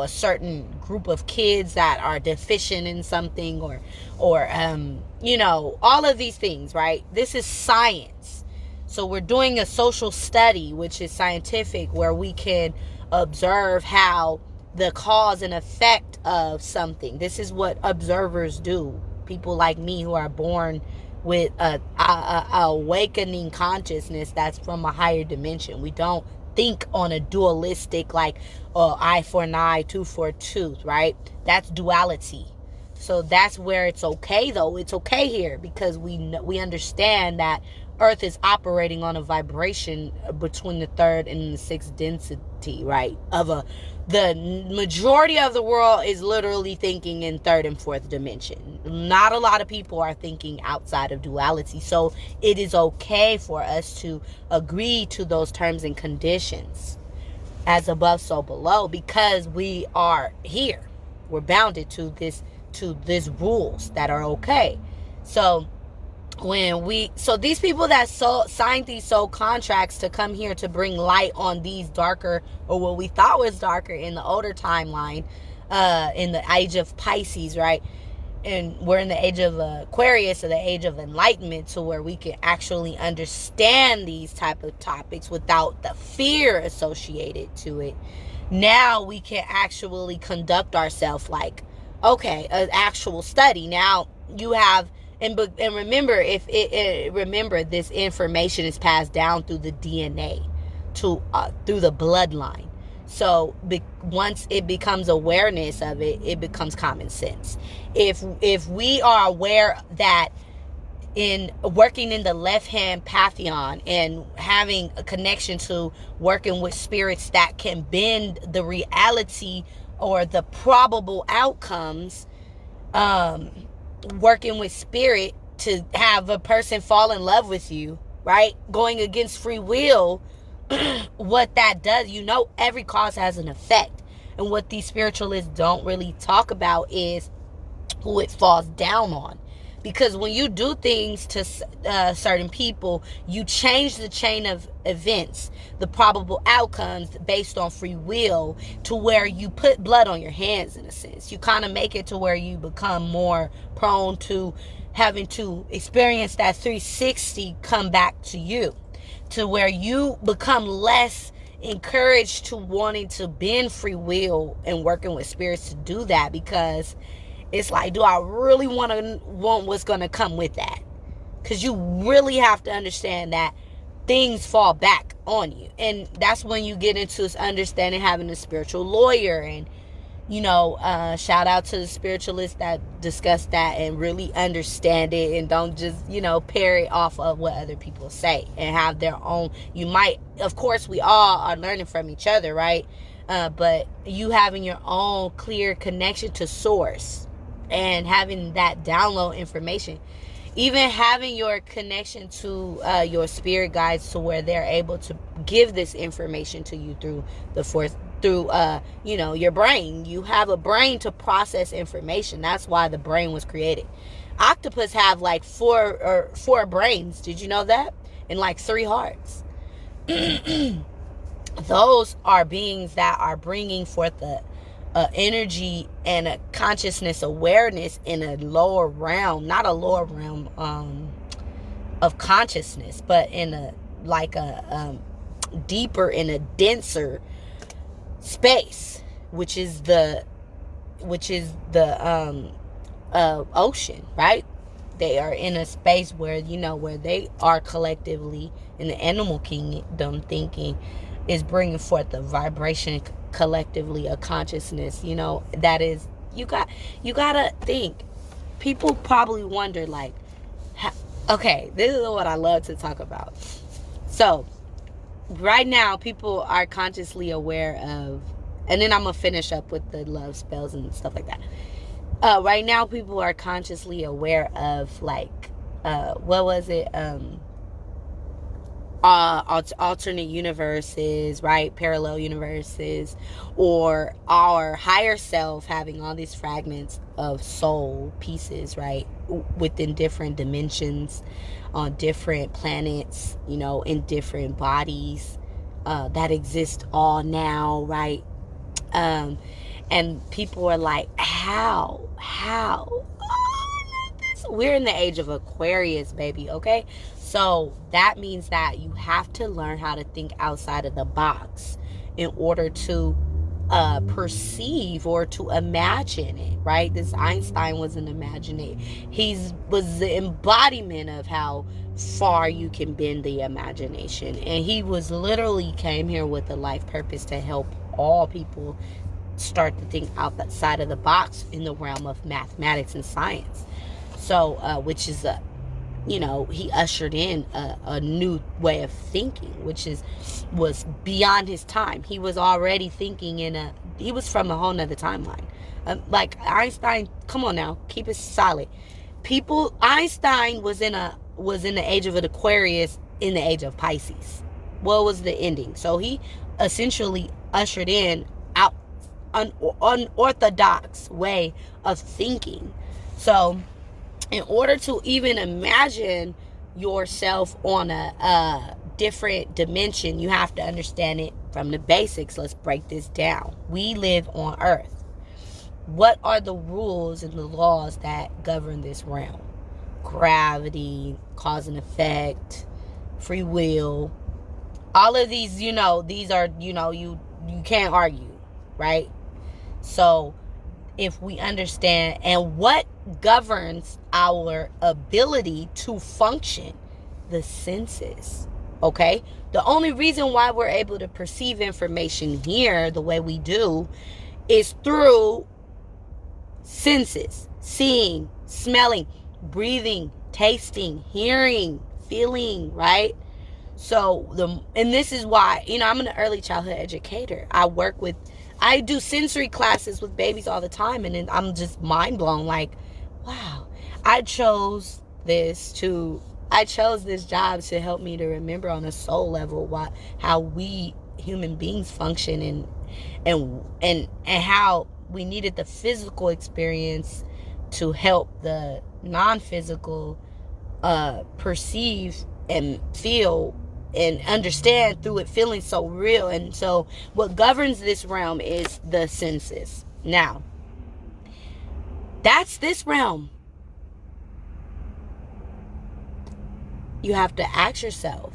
certain group of kids that are deficient in something, or all of these things, right? This is science. So we're doing a social study, which is scientific, where we can observe how the cause and effect of something. This is what observers do. People like me who are born with a awakening consciousness that's from a higher dimension. We don't think on a dualistic, like eye for an eye, tooth for a tooth, right? That's duality. So that's where it's okay, though. It's okay here because we understand that Earth is operating on a vibration between the third and the sixth density, right? The majority of the world is literally thinking in third and fourth dimension. Not a lot of people are thinking outside of duality. So it is okay for us to agree to those terms and conditions, as above so below, because we are here. We're bounded to this rules that are okay. So these people that signed these soul contracts to come here to bring light on these darker, or what we thought was darker in the older timeline, in the age of Pisces, right? And we're in the age of Aquarius, or the age of enlightenment, to where we can actually understand these type of topics without the fear associated to it. Now we can actually conduct ourselves like, okay, an actual study. Now you have, and remember, remember, this information is passed down through the DNA, through the bloodline. So once it becomes awareness of it, it becomes common sense. If we are aware that in working in the left hand pantheon and having a connection to working with spirits that can bend the reality or the probable outcomes, working with spirit to have a person fall in love with you, right? Going against free will, what that does, every cause has an effect. And what these spiritualists don't really talk about is who it falls down on. Because when you do things to certain people, you change the chain of events, the probable outcomes based on free will, to where you put blood on your hands, in a sense. You kind of make it to where you become more prone to having to experience that 360 come back to you, to where you become less encouraged to wanting to bend free will and working with spirits to do that, because it's like, do I really want what's going to come with that? Because you really have to understand that things fall back on you. And that's when you get into understanding, having a spiritual lawyer. And, shout out to the spiritualists that discuss that and really understand it, and don't just, parry off of what other people say, and have their own. You might, of course, we all are learning from each other, right? But you having your own clear connection to source, and having that download information, even having your connection to your spirit guides, to where they're able to give this information to you through the fourth, through your brain. You have a brain to process information. That's why the brain was created. Octopus have like four brains. Did you know that? And like 3 hearts. Those are beings that are bringing forth the energy and a consciousness awareness in a lower realm, not a lower realm of consciousness, but in a deeper, in a denser space, which is the ocean, right? They are in a space where where they are collectively in the animal kingdom thinking is bringing forth a vibration collectively, a consciousness, that is, you gotta think. People probably wonder, like, okay, this is what I love to talk about. So right now, people are consciously aware of, and then I'm gonna finish up with the love spells and stuff like that. Right now, people are consciously aware of, like, what was it? Alternate universes, right? Parallel universes, or our higher self having all these fragments of soul pieces, right? Within different dimensions, on different planets, in different bodies that exist all now, right? And people are like, how? We're in the age of Aquarius, baby, okay? So that means that you have to learn how to think outside of the box in order to perceive or to imagine it, right? This Einstein was an imaginator. He was the embodiment of how far you can bend the imagination. And he was literally came here with a life purpose to help all people start to think outside of the box in the realm of mathematics and science. So, which is he ushered in a new way of thinking, which was beyond his time. He was already thinking he was from a whole nother timeline. Like Einstein, come on now, keep it solid. Einstein was in the age of an Aquarius in the age of Pisces. What was the ending? So he essentially ushered in out an unorthodox way of thinking. So in order to even imagine yourself on a different dimension, you have to understand it from the basics. Let's break this down. We live on Earth. What are the rules and the laws that govern this realm? Gravity, cause and effect, free will. All of these, these are, you can't argue, right? So if we understand, and what governs our ability to function, the senses, okay? The only reason why we're able to perceive information here the way we do is through senses: seeing, smelling, breathing, tasting, hearing, feeling, right? So and this is why, I'm an early childhood educator. I do sensory classes with babies all the time, and then I'm just mind blown. Like, wow, I chose this job to help me to remember on a soul level how we human beings function, and how we needed the physical experience to help the non-physical perceive and feel and understand through it feeling so real. And so what governs this realm is the senses. Now, that's this realm. You have to ask yourself,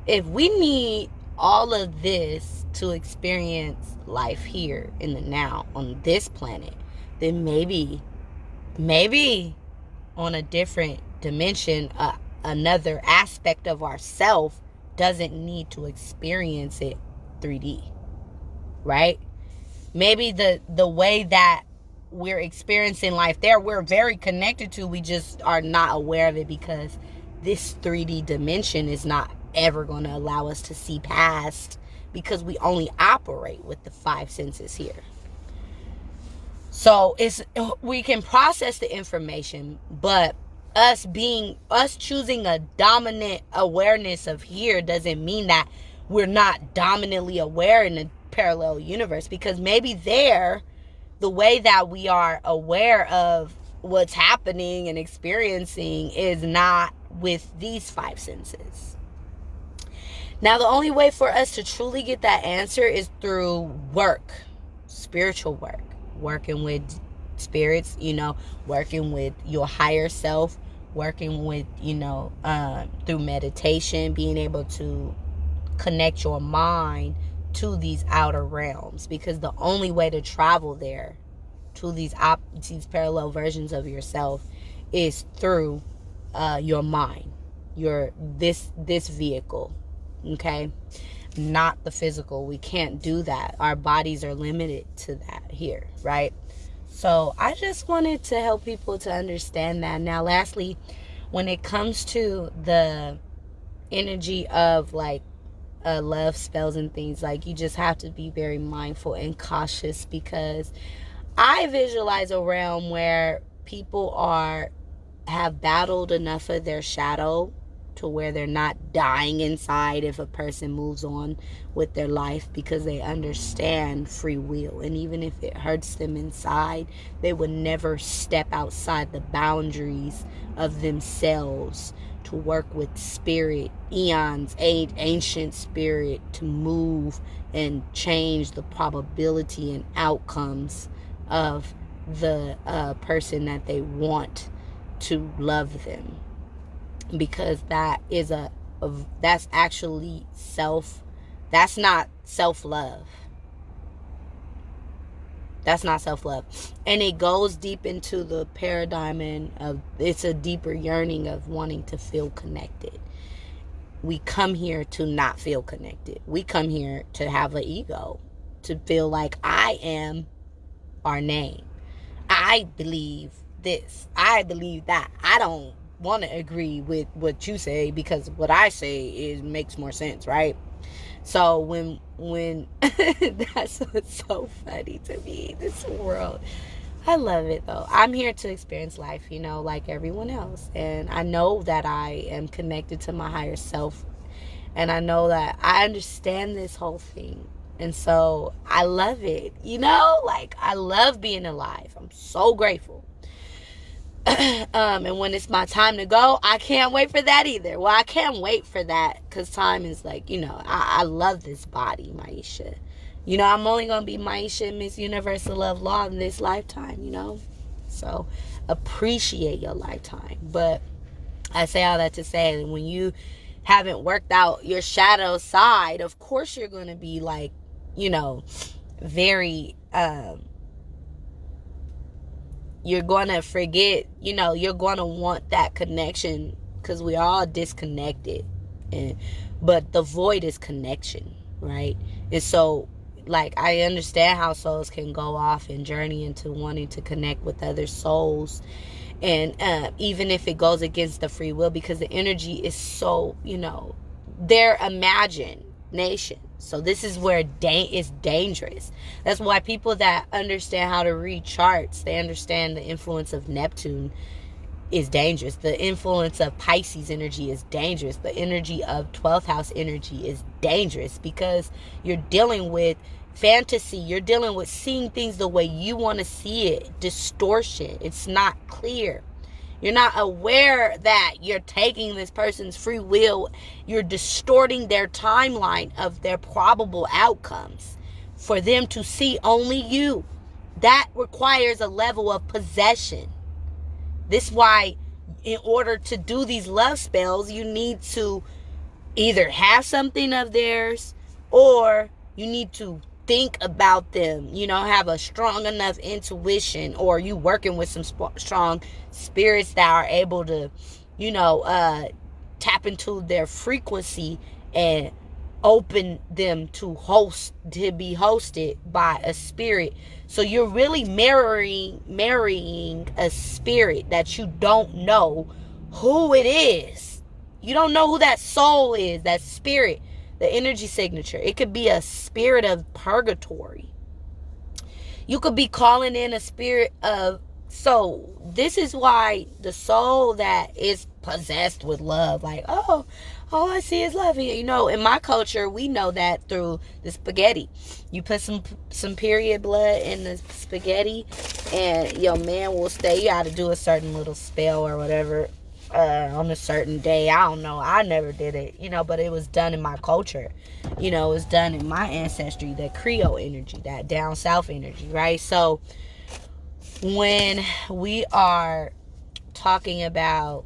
if we need all of this to experience life here in the now on this planet, then maybe on a different dimension, another aspect of ourself doesn't need to experience it 3D, right? Maybe the way that we're experiencing life there, we're very connected to, we just are not aware of it, because this 3D dimension is not ever going to allow us to see past, because we only operate with the 5 senses here. So we can process the information, but us choosing a dominant awareness of here doesn't mean that we're not dominantly aware in a parallel universe, because maybe there, the way that we are aware of what's happening and experiencing is not with these 5 senses. Now, the only way for us to truly get that answer is through work, spiritual work, working with spirits, working with your higher self, working with, through meditation, being able to connect your mind to these outer realms, because the only way to travel there to these parallel versions of yourself is through your mind, this vehicle, okay? Not the physical. We can't do that. Our bodies are limited to that here, right? So I just wanted to help people to understand that. Now, lastly, when it comes to the energy of like love spells and things, like, you just have to be very mindful and cautious, because I visualize a realm where people have battled enough of their shadow to where they're not dying inside if a person moves on with their life, because they understand free will. And even if it hurts them inside, they would never step outside the boundaries of themselves to work with spirit, ancient spirit, to move and change the probability and outcomes of the person that they want to love them. Because that's actually that's not self-love. That's not self-love. And it goes deep into the paradigm it's a deeper yearning of wanting to feel connected. We come here to not feel connected. We come here to have an ego, to feel like I am our name. I believe this. I believe that. I don't want to agree with what you say, because what I say makes more sense, right? So when that's what's so funny to me, this world. I love it though. I'm here to experience life, like everyone else. And I know that I am connected to my higher self. And I know that I understand this whole thing. And so I love it. Like I love being alive. I'm so grateful. And when it's my time to go, I can't wait for that either. Well, I can't wait for that because time is like, I love this body, Maisha. I'm only going to be Maisha, Miss Universal Love Law in this lifetime. So appreciate your lifetime. But I say all that to say, when you haven't worked out your shadow side, of course you're going to be like, very, you're going to forget, you're going to want that connection because we are all disconnected. But the void is connection, right? And so, like, I understand how souls can go off and journey into wanting to connect with other souls. And even if it goes against the free will, because the energy is so, they're imagination. So this is where it's dangerous. That's why people that understand how to read charts, they understand the influence of Neptune is dangerous. The influence of Pisces energy is dangerous. The energy of 12th house energy is dangerous because you're dealing with fantasy. You're dealing with seeing things the way you want to see it. Distortion. It's not clear. You're not aware that you're taking this person's free will. You're distorting their timeline of their probable outcomes for them to see only you. That requires a level of possession. This is why, in order to do these love spells, you need to either have something of theirs or you need to think about them, have a strong enough intuition, or you working with some strong spirits that are able to, tap into their frequency and open them to be hosted by a spirit. So you're really marrying a spirit that you don't know who it is. You don't know who that soul is, that spirit, the energy signature. It could be a spirit of purgatory. You could be calling in a spirit of... So this is why the soul that is possessed with love, like, all I see is love here. In my culture, we know that through the spaghetti. You put some period blood in the spaghetti and your man will stay. You got to do a certain little spell or whatever on a certain day. I don't know. I never did it, but it was done in my culture. It was done in my ancestry, that Creole energy, that down south energy, right? So when we are talking about...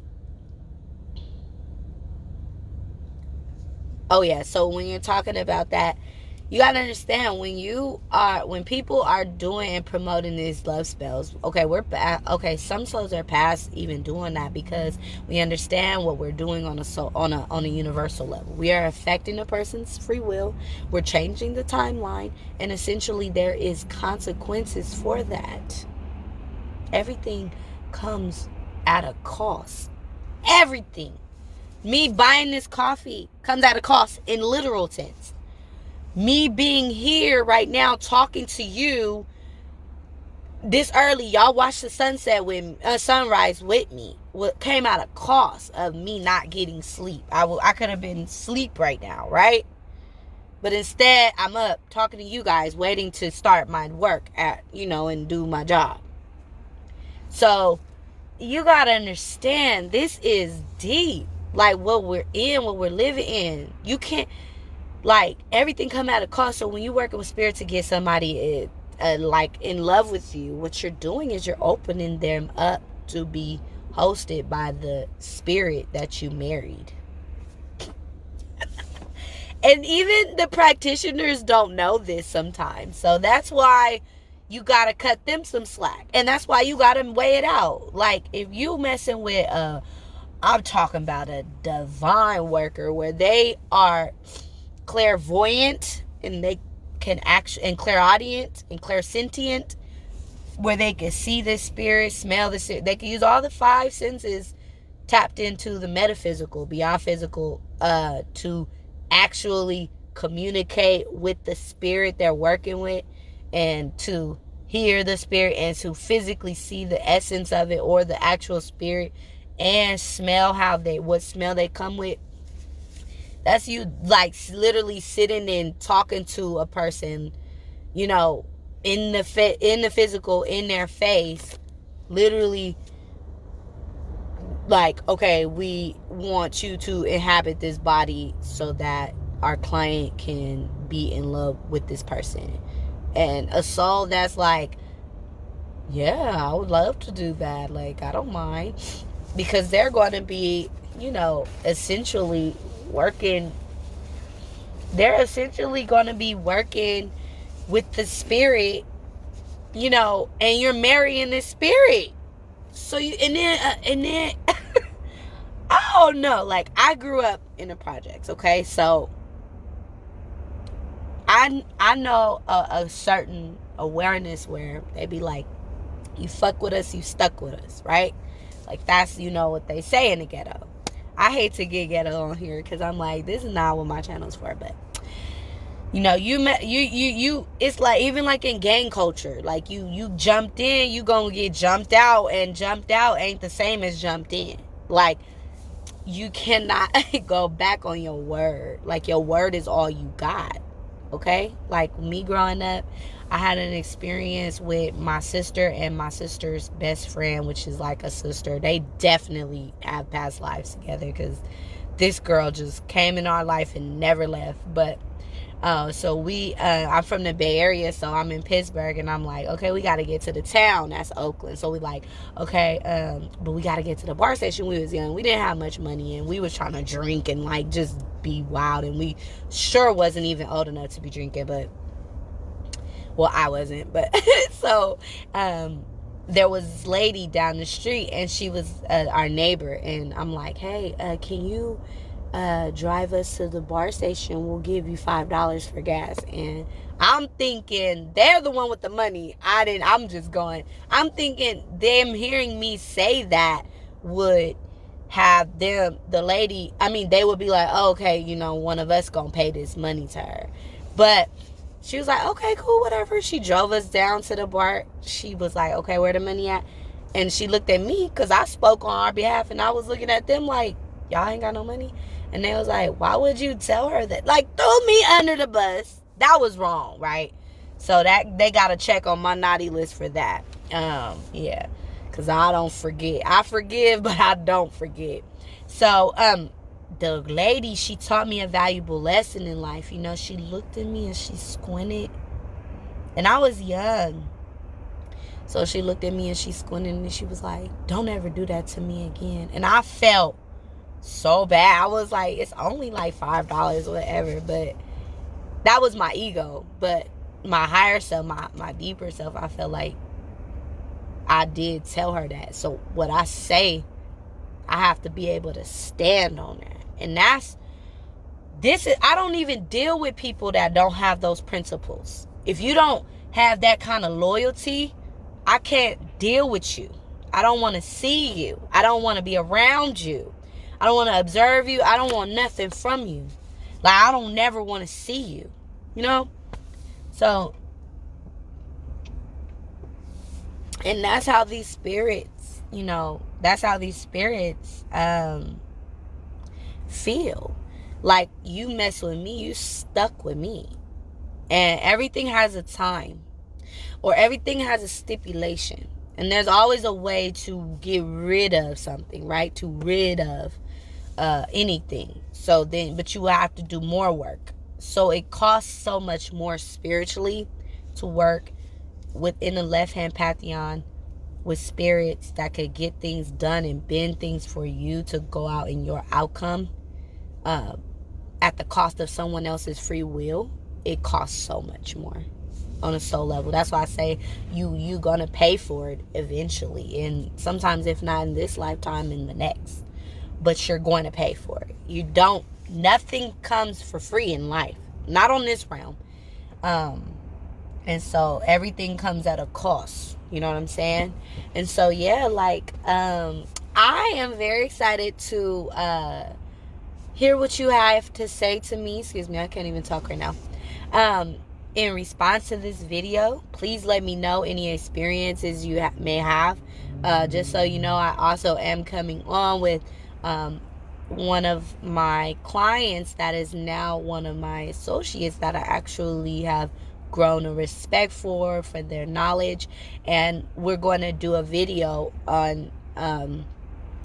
so when you're talking about that, you gotta understand, when people are doing and promoting these love spells, some souls are past even doing that, because we understand what we're doing on a universal level. We are affecting a person's free will. We're changing the timeline, and essentially there is consequences for that. Everything comes at a cost. Everything. Me buying this coffee comes at a cost in literal sense. Me being here right now talking to you this early, y'all watch the sunrise with me. What came at a cost of me not getting sleep. I could have been asleep right now, right? But instead, I'm up talking to you guys, waiting to start my work and do my job. So you gotta understand, this is deep. Like what we're living in. You can't, like, everything come at a cost. So when you're working with spirit to get somebody like in love with you, what you're doing is you're opening them up to be hosted by the spirit that you married. And even the practitioners don't know this sometimes. So that's why you gotta cut them some slack. And that's why you gotta weigh it out. Like, if you messing with I'm talking about a divine worker where they are clairvoyant and they can and clairaudient and clairsentient, where they can see the spirit, smell the spirit. They can use all the 5 senses tapped into the metaphysical, beyond physical, to actually communicate with the spirit they're working with, and to hear the spirit, and to physically see the essence of it, or the actual spirit, and smell what smell they come with. That's you, like, literally sitting and talking to a person, you know, in the physical, in their face, literally, like, okay, we want you to inhabit this body so that our client can be in love with this person. And a soul that's like, yeah, I would love to do that. Like, I don't mind. Because they're going to be, essentially working. They're essentially going to be working with the spirit, and you're marrying the spirit. So and then I don't know. Like, I grew up in the projects, okay? So I know a certain awareness where they be like, you fuck with us, you stuck with us, right? Like, that's, what they say in the ghetto. I hate to get ghetto on here because I'm like, this is not what my channel's for, but it's like, even like in gang culture, like, you jumped in, you gonna get jumped out, and jumped out ain't the same as jumped in. Like, you cannot go back on your word. Like, your word is all you got. Okay? Like, me growing up, I had an experience with my sister and my sister's best friend, which is like a sister. They definitely have past lives together, because this girl just came in our life and never left. But so I'm from the Bay Area, so I'm in Pittsburgh, and I'm like, okay, we got to get to the town. That's Oakland. So we like, okay, but we got to get to the bar station. We was young. We didn't have much money, and we was trying to drink and, like, just be wild. And we sure wasn't even old enough to be drinking, but, well, I wasn't. But so there was this lady down the street, and she was our neighbor. And I'm like, hey, can you drive us to the bar station? We'll give you $5 for gas. And I'm thinking they're the one with the money. I'm thinking them hearing me say that would have them, the lady, they would be like, oh, okay, one of us gonna pay this money to her. But she was like, okay, cool, whatever. She drove us down to the bar. She was like, okay, where the money at? And she looked at me, because I spoke on our behalf, and I was looking at them like, y'all ain't got no money? And they was like, why would you tell her that? Like, threw me under the bus. That was wrong, right? So that they got to check on my naughty list for that. Yeah, because I don't forget. I forgive, but I don't forget. So the lady, she taught me a valuable lesson in life. She looked at me and she squinted, and I was young. So she looked at me and she squinted, and she was like, don't ever do that to me again. And I felt so bad. I was like, it's only like $5 or whatever. But that was my ego. But my higher self, my deeper self, I felt like I did tell her that. So what I say, I have to be able to stand on that. And I don't even deal with people that don't have those principles. If you don't have that kind of loyalty, I can't deal with you. I don't want to see you. I don't want to be around you. I don't want to observe you. I don't want nothing from you. Like, I don't never want to see you. So, and that's how these spirits, feel. Like, you mess with me, you stuck with me. And everything has a time, or everything has a stipulation. And there's always a way to get rid of something, right? To rid of anything. So then, but you have to do more work. So it costs so much more spiritually to work within the left-hand pantheon with spirits that could get things done and bend things for you to go out in your outcome, at the cost of someone else's free will. It costs so much more on a soul level. That's why I say you gonna pay for it eventually, and sometimes, if not in this lifetime, in the next. But you're going to pay for it. Nothing comes for free in life, not on this realm. And so everything comes at a cost. You know what I'm saying? And so, yeah, like, I am very excited to hear what you have to say to me. Excuse me, I can't even talk right now. In response to this video, please let me know any experiences you may have. Just so you know, I also am coming on with one of my clients that is now one of my associates that I actually have grown a respect for their knowledge. And we're going to do a video on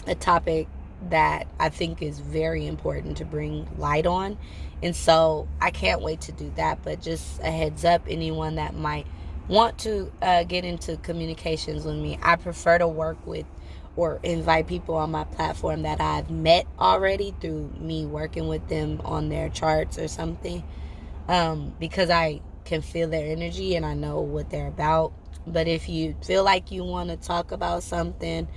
a topic that I think is very important to bring light on. And so I can't wait to do that. But just a heads up, anyone that might want to get into communications with me, I prefer to work with or invite people on my platform that I've met already through me working with them on their charts or something, because I can feel their energy and I know what they're about. But if you feel like you want to talk about something,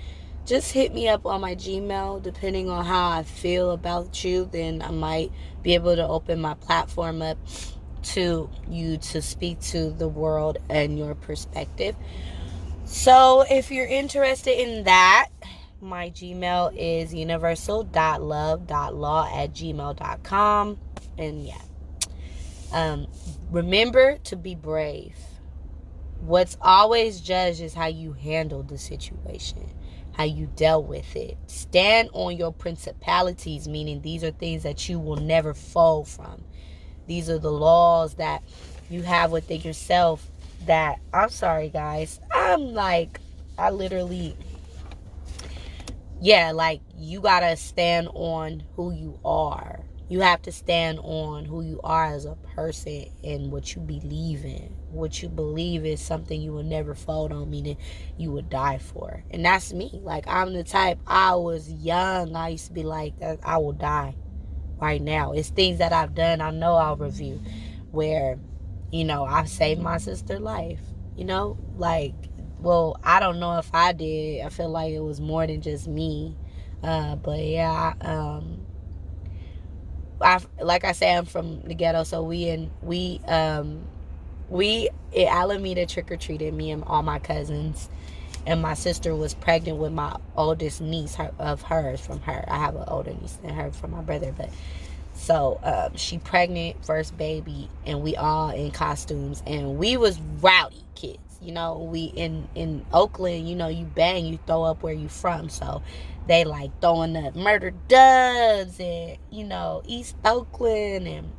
just hit me up on my Gmail. Depending on how I feel about you, then I might be able to open my platform up to you to speak to the world and your perspective. So if you're interested in that, my Gmail is universal.love.law@gmail.com. And yeah, remember to be brave. What's always judged is how you handled the situation, how you dealt with it. Stand on your principalities, meaning these are things that you will never fold from. These are the laws that you have within yourself that, I'm sorry guys, I literally, like, you gotta stand on who you are. You have to stand on who you are as a person and what you believe in. What you believe is something you will never fold on, meaning you would die for. And that's me. Like, I'm the type, I was young, I used to be like, I will die right now. It's things that I've done, I know I'll review, where, I've saved my sister's life. Well, I don't know if I did. I feel like it was more than just me. But yeah, like I say, I'm from the ghetto, so we at Alameda trick-or-treated, me and all my cousins, and my sister was pregnant with my oldest niece of hers from her. I have an older niece than her from my brother, but so she pregnant, first baby, and we all in costumes, and we was rowdy kids. We in Oakland, you bang, you throw up where you from. So they like throwing up Murder Dubs and, East Oakland and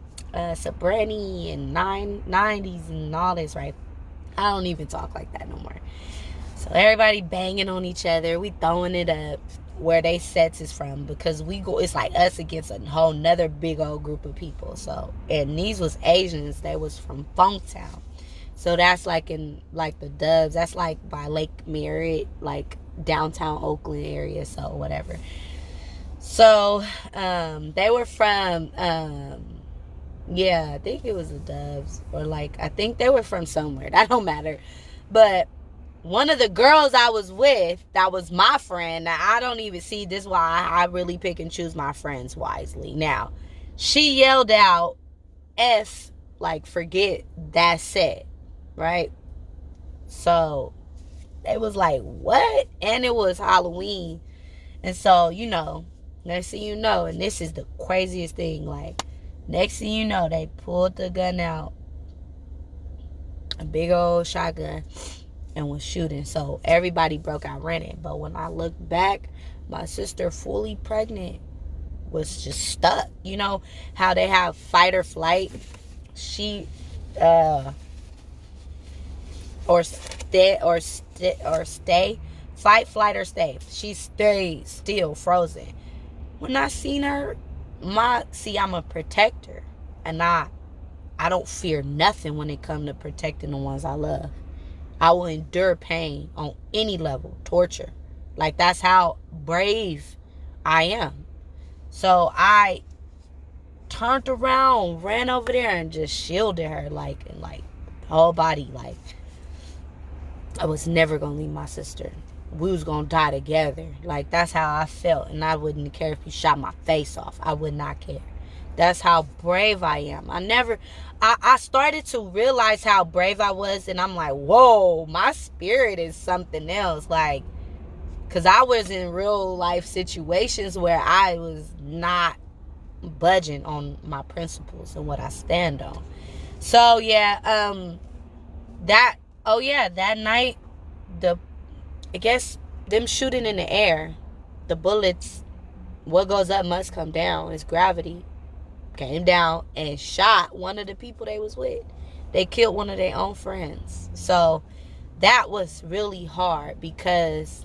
Sabrani and 90s and all this, right? I don't even talk like that no more. So everybody banging on each other. We throwing it up where they sets is from, because it's like us against a whole nother big old group of people. So, and these was Asians. They was from Funktown. So that's like in like the Dubs. That's like by Lake Merritt, like downtown Oakland area. So whatever. So they were from I think it was the Dubs, or like I think they were from somewhere. That don't matter. But one of the girls I was with, that was my friend. Now, I don't even see this, why I really pick and choose my friends wisely. Now, she yelled out, F, like, forget, that's it, right? So, it was like, what? And it was Halloween. And so, next thing you know, and this is the craziest thing, like, next thing you know, they pulled the gun out, a big old shotgun, and was shooting. So everybody broke out running. But when I look back, my sister, fully pregnant, was just stuck. You know how they have fight or flight? She or stay fight, flight, or stay. She stayed still frozen. When I seen her, I'm a protector, and I don't fear nothing when it comes to protecting the ones I love. I will endure pain on any level, torture. Like, that's how brave I am. So I turned around, ran over there, and just shielded her, like whole body. Like, I was never gonna leave my sister. We was gonna die together. Like, that's how I felt, and I wouldn't care if you shot my face off. I would not care. That's how brave I am. I started to realize how brave I was, and I'm like, whoa, my spirit is something else. Like, Because I was in real life situations where I was not budging on my principles and what I stand on. So yeah, that night, I guess them shooting in the air, the bullets, what goes up must come down. It's gravity. Came down and shot one of the people they was with. They killed one of their own friends. So that was really hard because,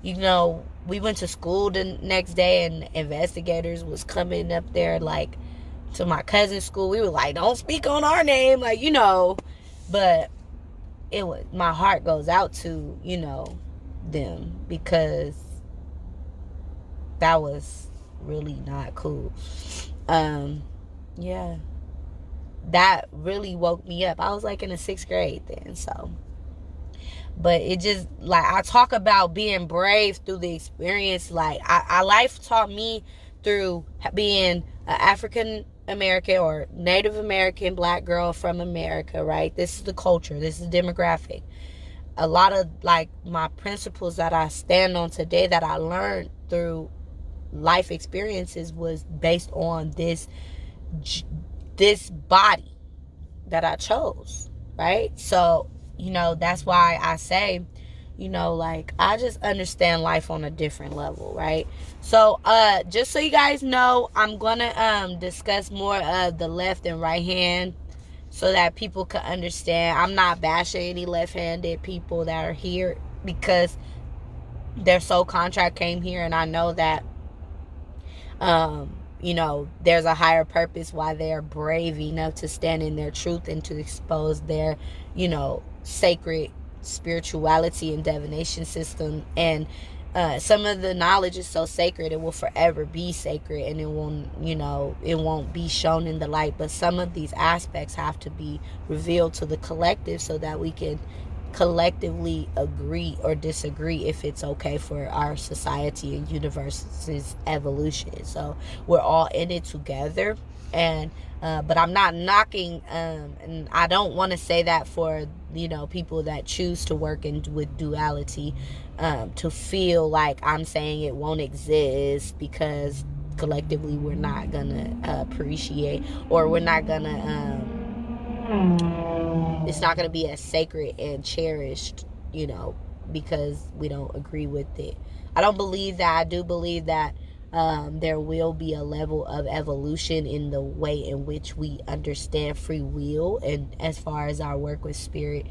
we went to school the next day and investigators was coming up there like to my cousin's school. We were like, don't speak on our name, like, but my heart goes out to, them, because that was really not cool. Yeah, that really woke me up. I was like in the 6th grade then. So, but it just, like, I talk about being brave through the experience. Like, I life taught me through being an African American or Native American black girl from America, right? This is the culture, this is demographic. A lot of, like, my principles that I stand on today that I learned through life experiences was based on this body that I chose, right? So, that's why I say, like, I just understand life on a different level, right? So, just so you guys know, I'm gonna discuss more of the left and right hand so that people can understand. I'm not bashing any left-handed people that are here because their soul contract came here, and I know that there's a higher purpose why they're brave enough to stand in their truth and to expose their, sacred spirituality and divination system. And some of the knowledge is so sacred, it will forever be sacred, and it won't be shown in the light. But some of these aspects have to be revealed to the collective so that we can collectively agree or disagree if it's okay for our society and universe's evolution. So we're all in it together. And but I'm not knocking, and I don't want to say that for people that choose to work with duality, to feel like I'm saying it won't exist because collectively we're not gonna appreciate, or we're not gonna it's not going to be as sacred and cherished, because we don't agree with it. I don't believe that. I do believe that there will be a level of evolution in the way in which we understand free will. And as far as our work with spirit,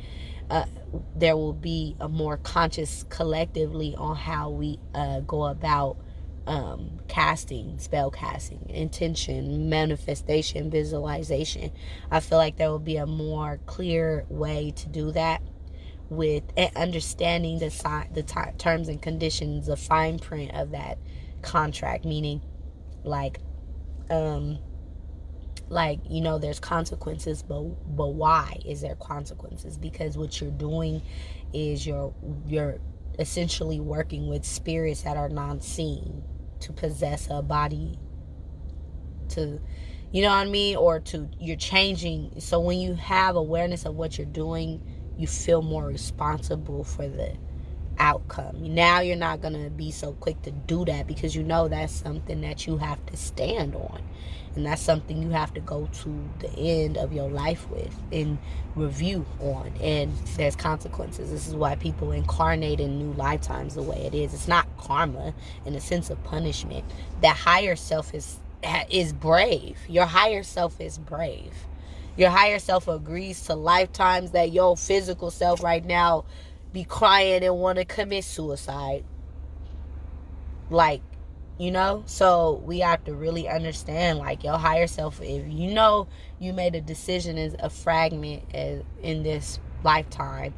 there will be a more conscious collectively on how we go about casting, spell casting, intention, manifestation, visualization. I feel like there will be a more clear way to do that with understanding the terms and conditions, the fine print of that contract. Meaning, like, there's consequences, but why is there consequences? Because what you're doing is you're essentially working with spirits that are non-seen to possess a body, to, you know what I mean, or you're changing. So when you have awareness of what you're doing, you feel more responsible for the outcome. Now you're not going to be so quick to do that because that's something that you have to stand on, and that's something you have to go to the end of your life with and review on. And there's consequences. This is why people incarnate in new lifetimes the way it is. It's not karma in a sense of punishment. That higher self is brave. Your higher self is brave. Your higher self agrees to lifetimes that your physical self right now be crying and want to commit suicide. Like, so we have to really understand, like, your higher self, if you made a decision as a fragment in this lifetime,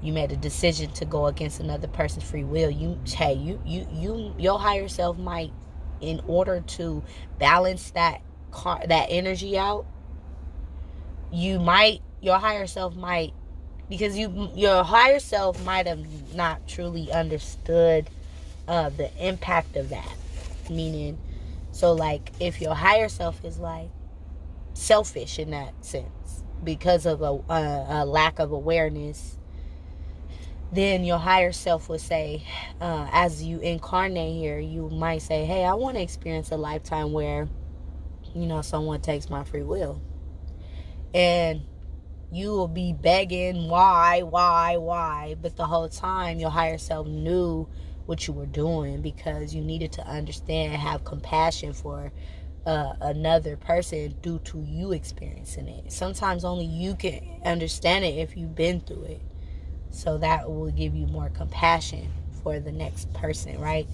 you made a decision to go against another person's free will, your higher self might, in order to balance that energy out, your higher self might, because your higher self might have not truly understood the impact of that. Meaning, so, like, if your higher self is, like, selfish in that sense because of a lack of awareness, then your higher self would say, as you incarnate here, you might say, hey, I want to experience a lifetime where, someone takes my free will. And you will be begging, why? But the whole time, your higher self knew what you were doing, because you needed to understand, have compassion for another person due to you experiencing it. Sometimes only you can understand it if you've been through it. So that will give you more compassion for the next person, right?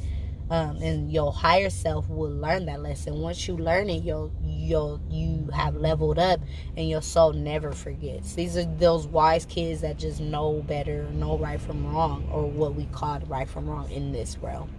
And your higher self will learn that lesson. Once you learn it, you have leveled up, and your soul never forgets. These are those wise kids that just know better, know right from wrong, or what we call right from wrong in this realm,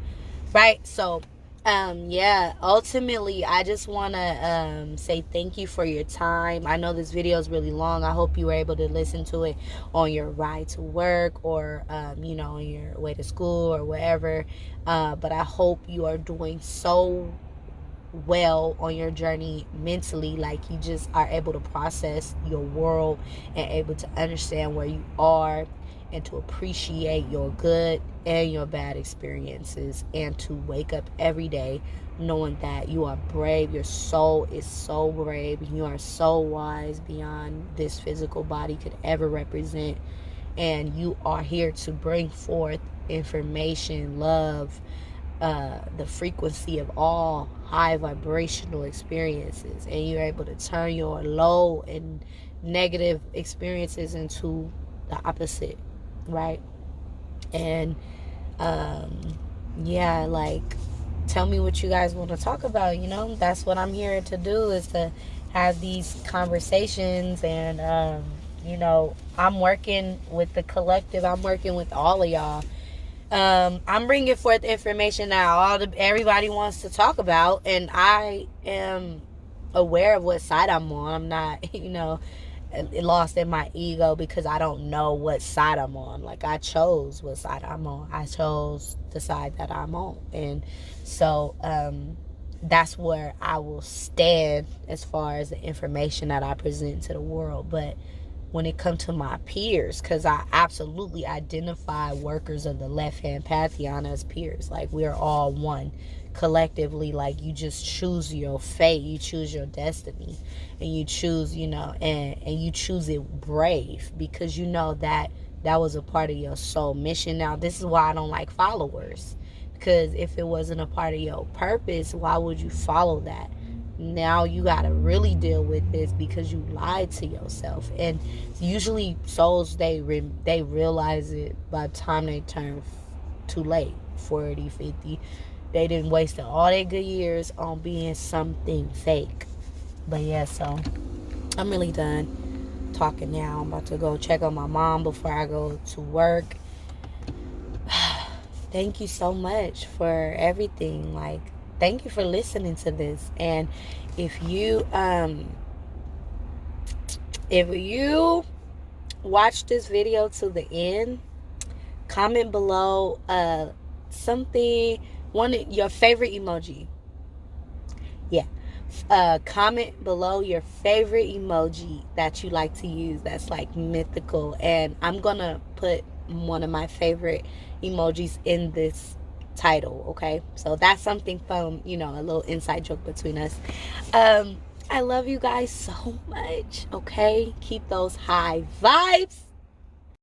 right? So yeah, ultimately I just want to say thank you for your time. I know this video is really long. I hope you were able to listen to it on your ride to work, or on your way to school, or wherever. But I hope you are doing so well on your journey mentally, like you just are able to process your world and able to understand where you are, and to appreciate your good and your bad experiences, and to wake up every day knowing that you are brave. Your soul is so brave. You are so wise beyond this physical body could ever represent, and you are here to bring forth information, love, the frequency of all high vibrational experiences, and you're able to turn your low and negative experiences into the opposite, right? And yeah, like, tell me what you guys want to talk about. That's what I'm here to do, is to have these conversations. And I'm working with the collective. I'm working with all of y'all. I'm bringing forth information that everybody wants to talk about, and I am aware of what side I'm on. I'm not, lost in my ego because I don't know what side I'm on. Like, I chose what side I'm on. I chose the side that I'm on, and so that's where I will stand as far as the information that I present to the world. But when it comes to my peers, because I absolutely identify workers of the left-hand pantheon as peers. Like, we're all one collectively. Like, you just choose your fate, you choose your destiny, and you choose, and you choose it brave, because that was a part of your soul mission. Now, this is why I don't like followers, because if it wasn't a part of your purpose, why would you follow that? Now you got to really deal with this, because you lied to yourself. And usually souls, they realize it by the time they turn too late, 40, 50. They didn't waste all their good years on being something fake. But yeah, so I'm really done talking now. I'm about to go check on my mom before I go to work. Thank you so much for everything. Like, thank you for listening to this. And if you watch this video to the end, comment below your favorite emoji. Yeah. Comment below your favorite emoji that you like to use, that's like mythical, and I'm gonna put one of my favorite emojis in this title. Okay, so that's something from a little inside joke between us. I love you guys so much. Okay, keep those high vibes.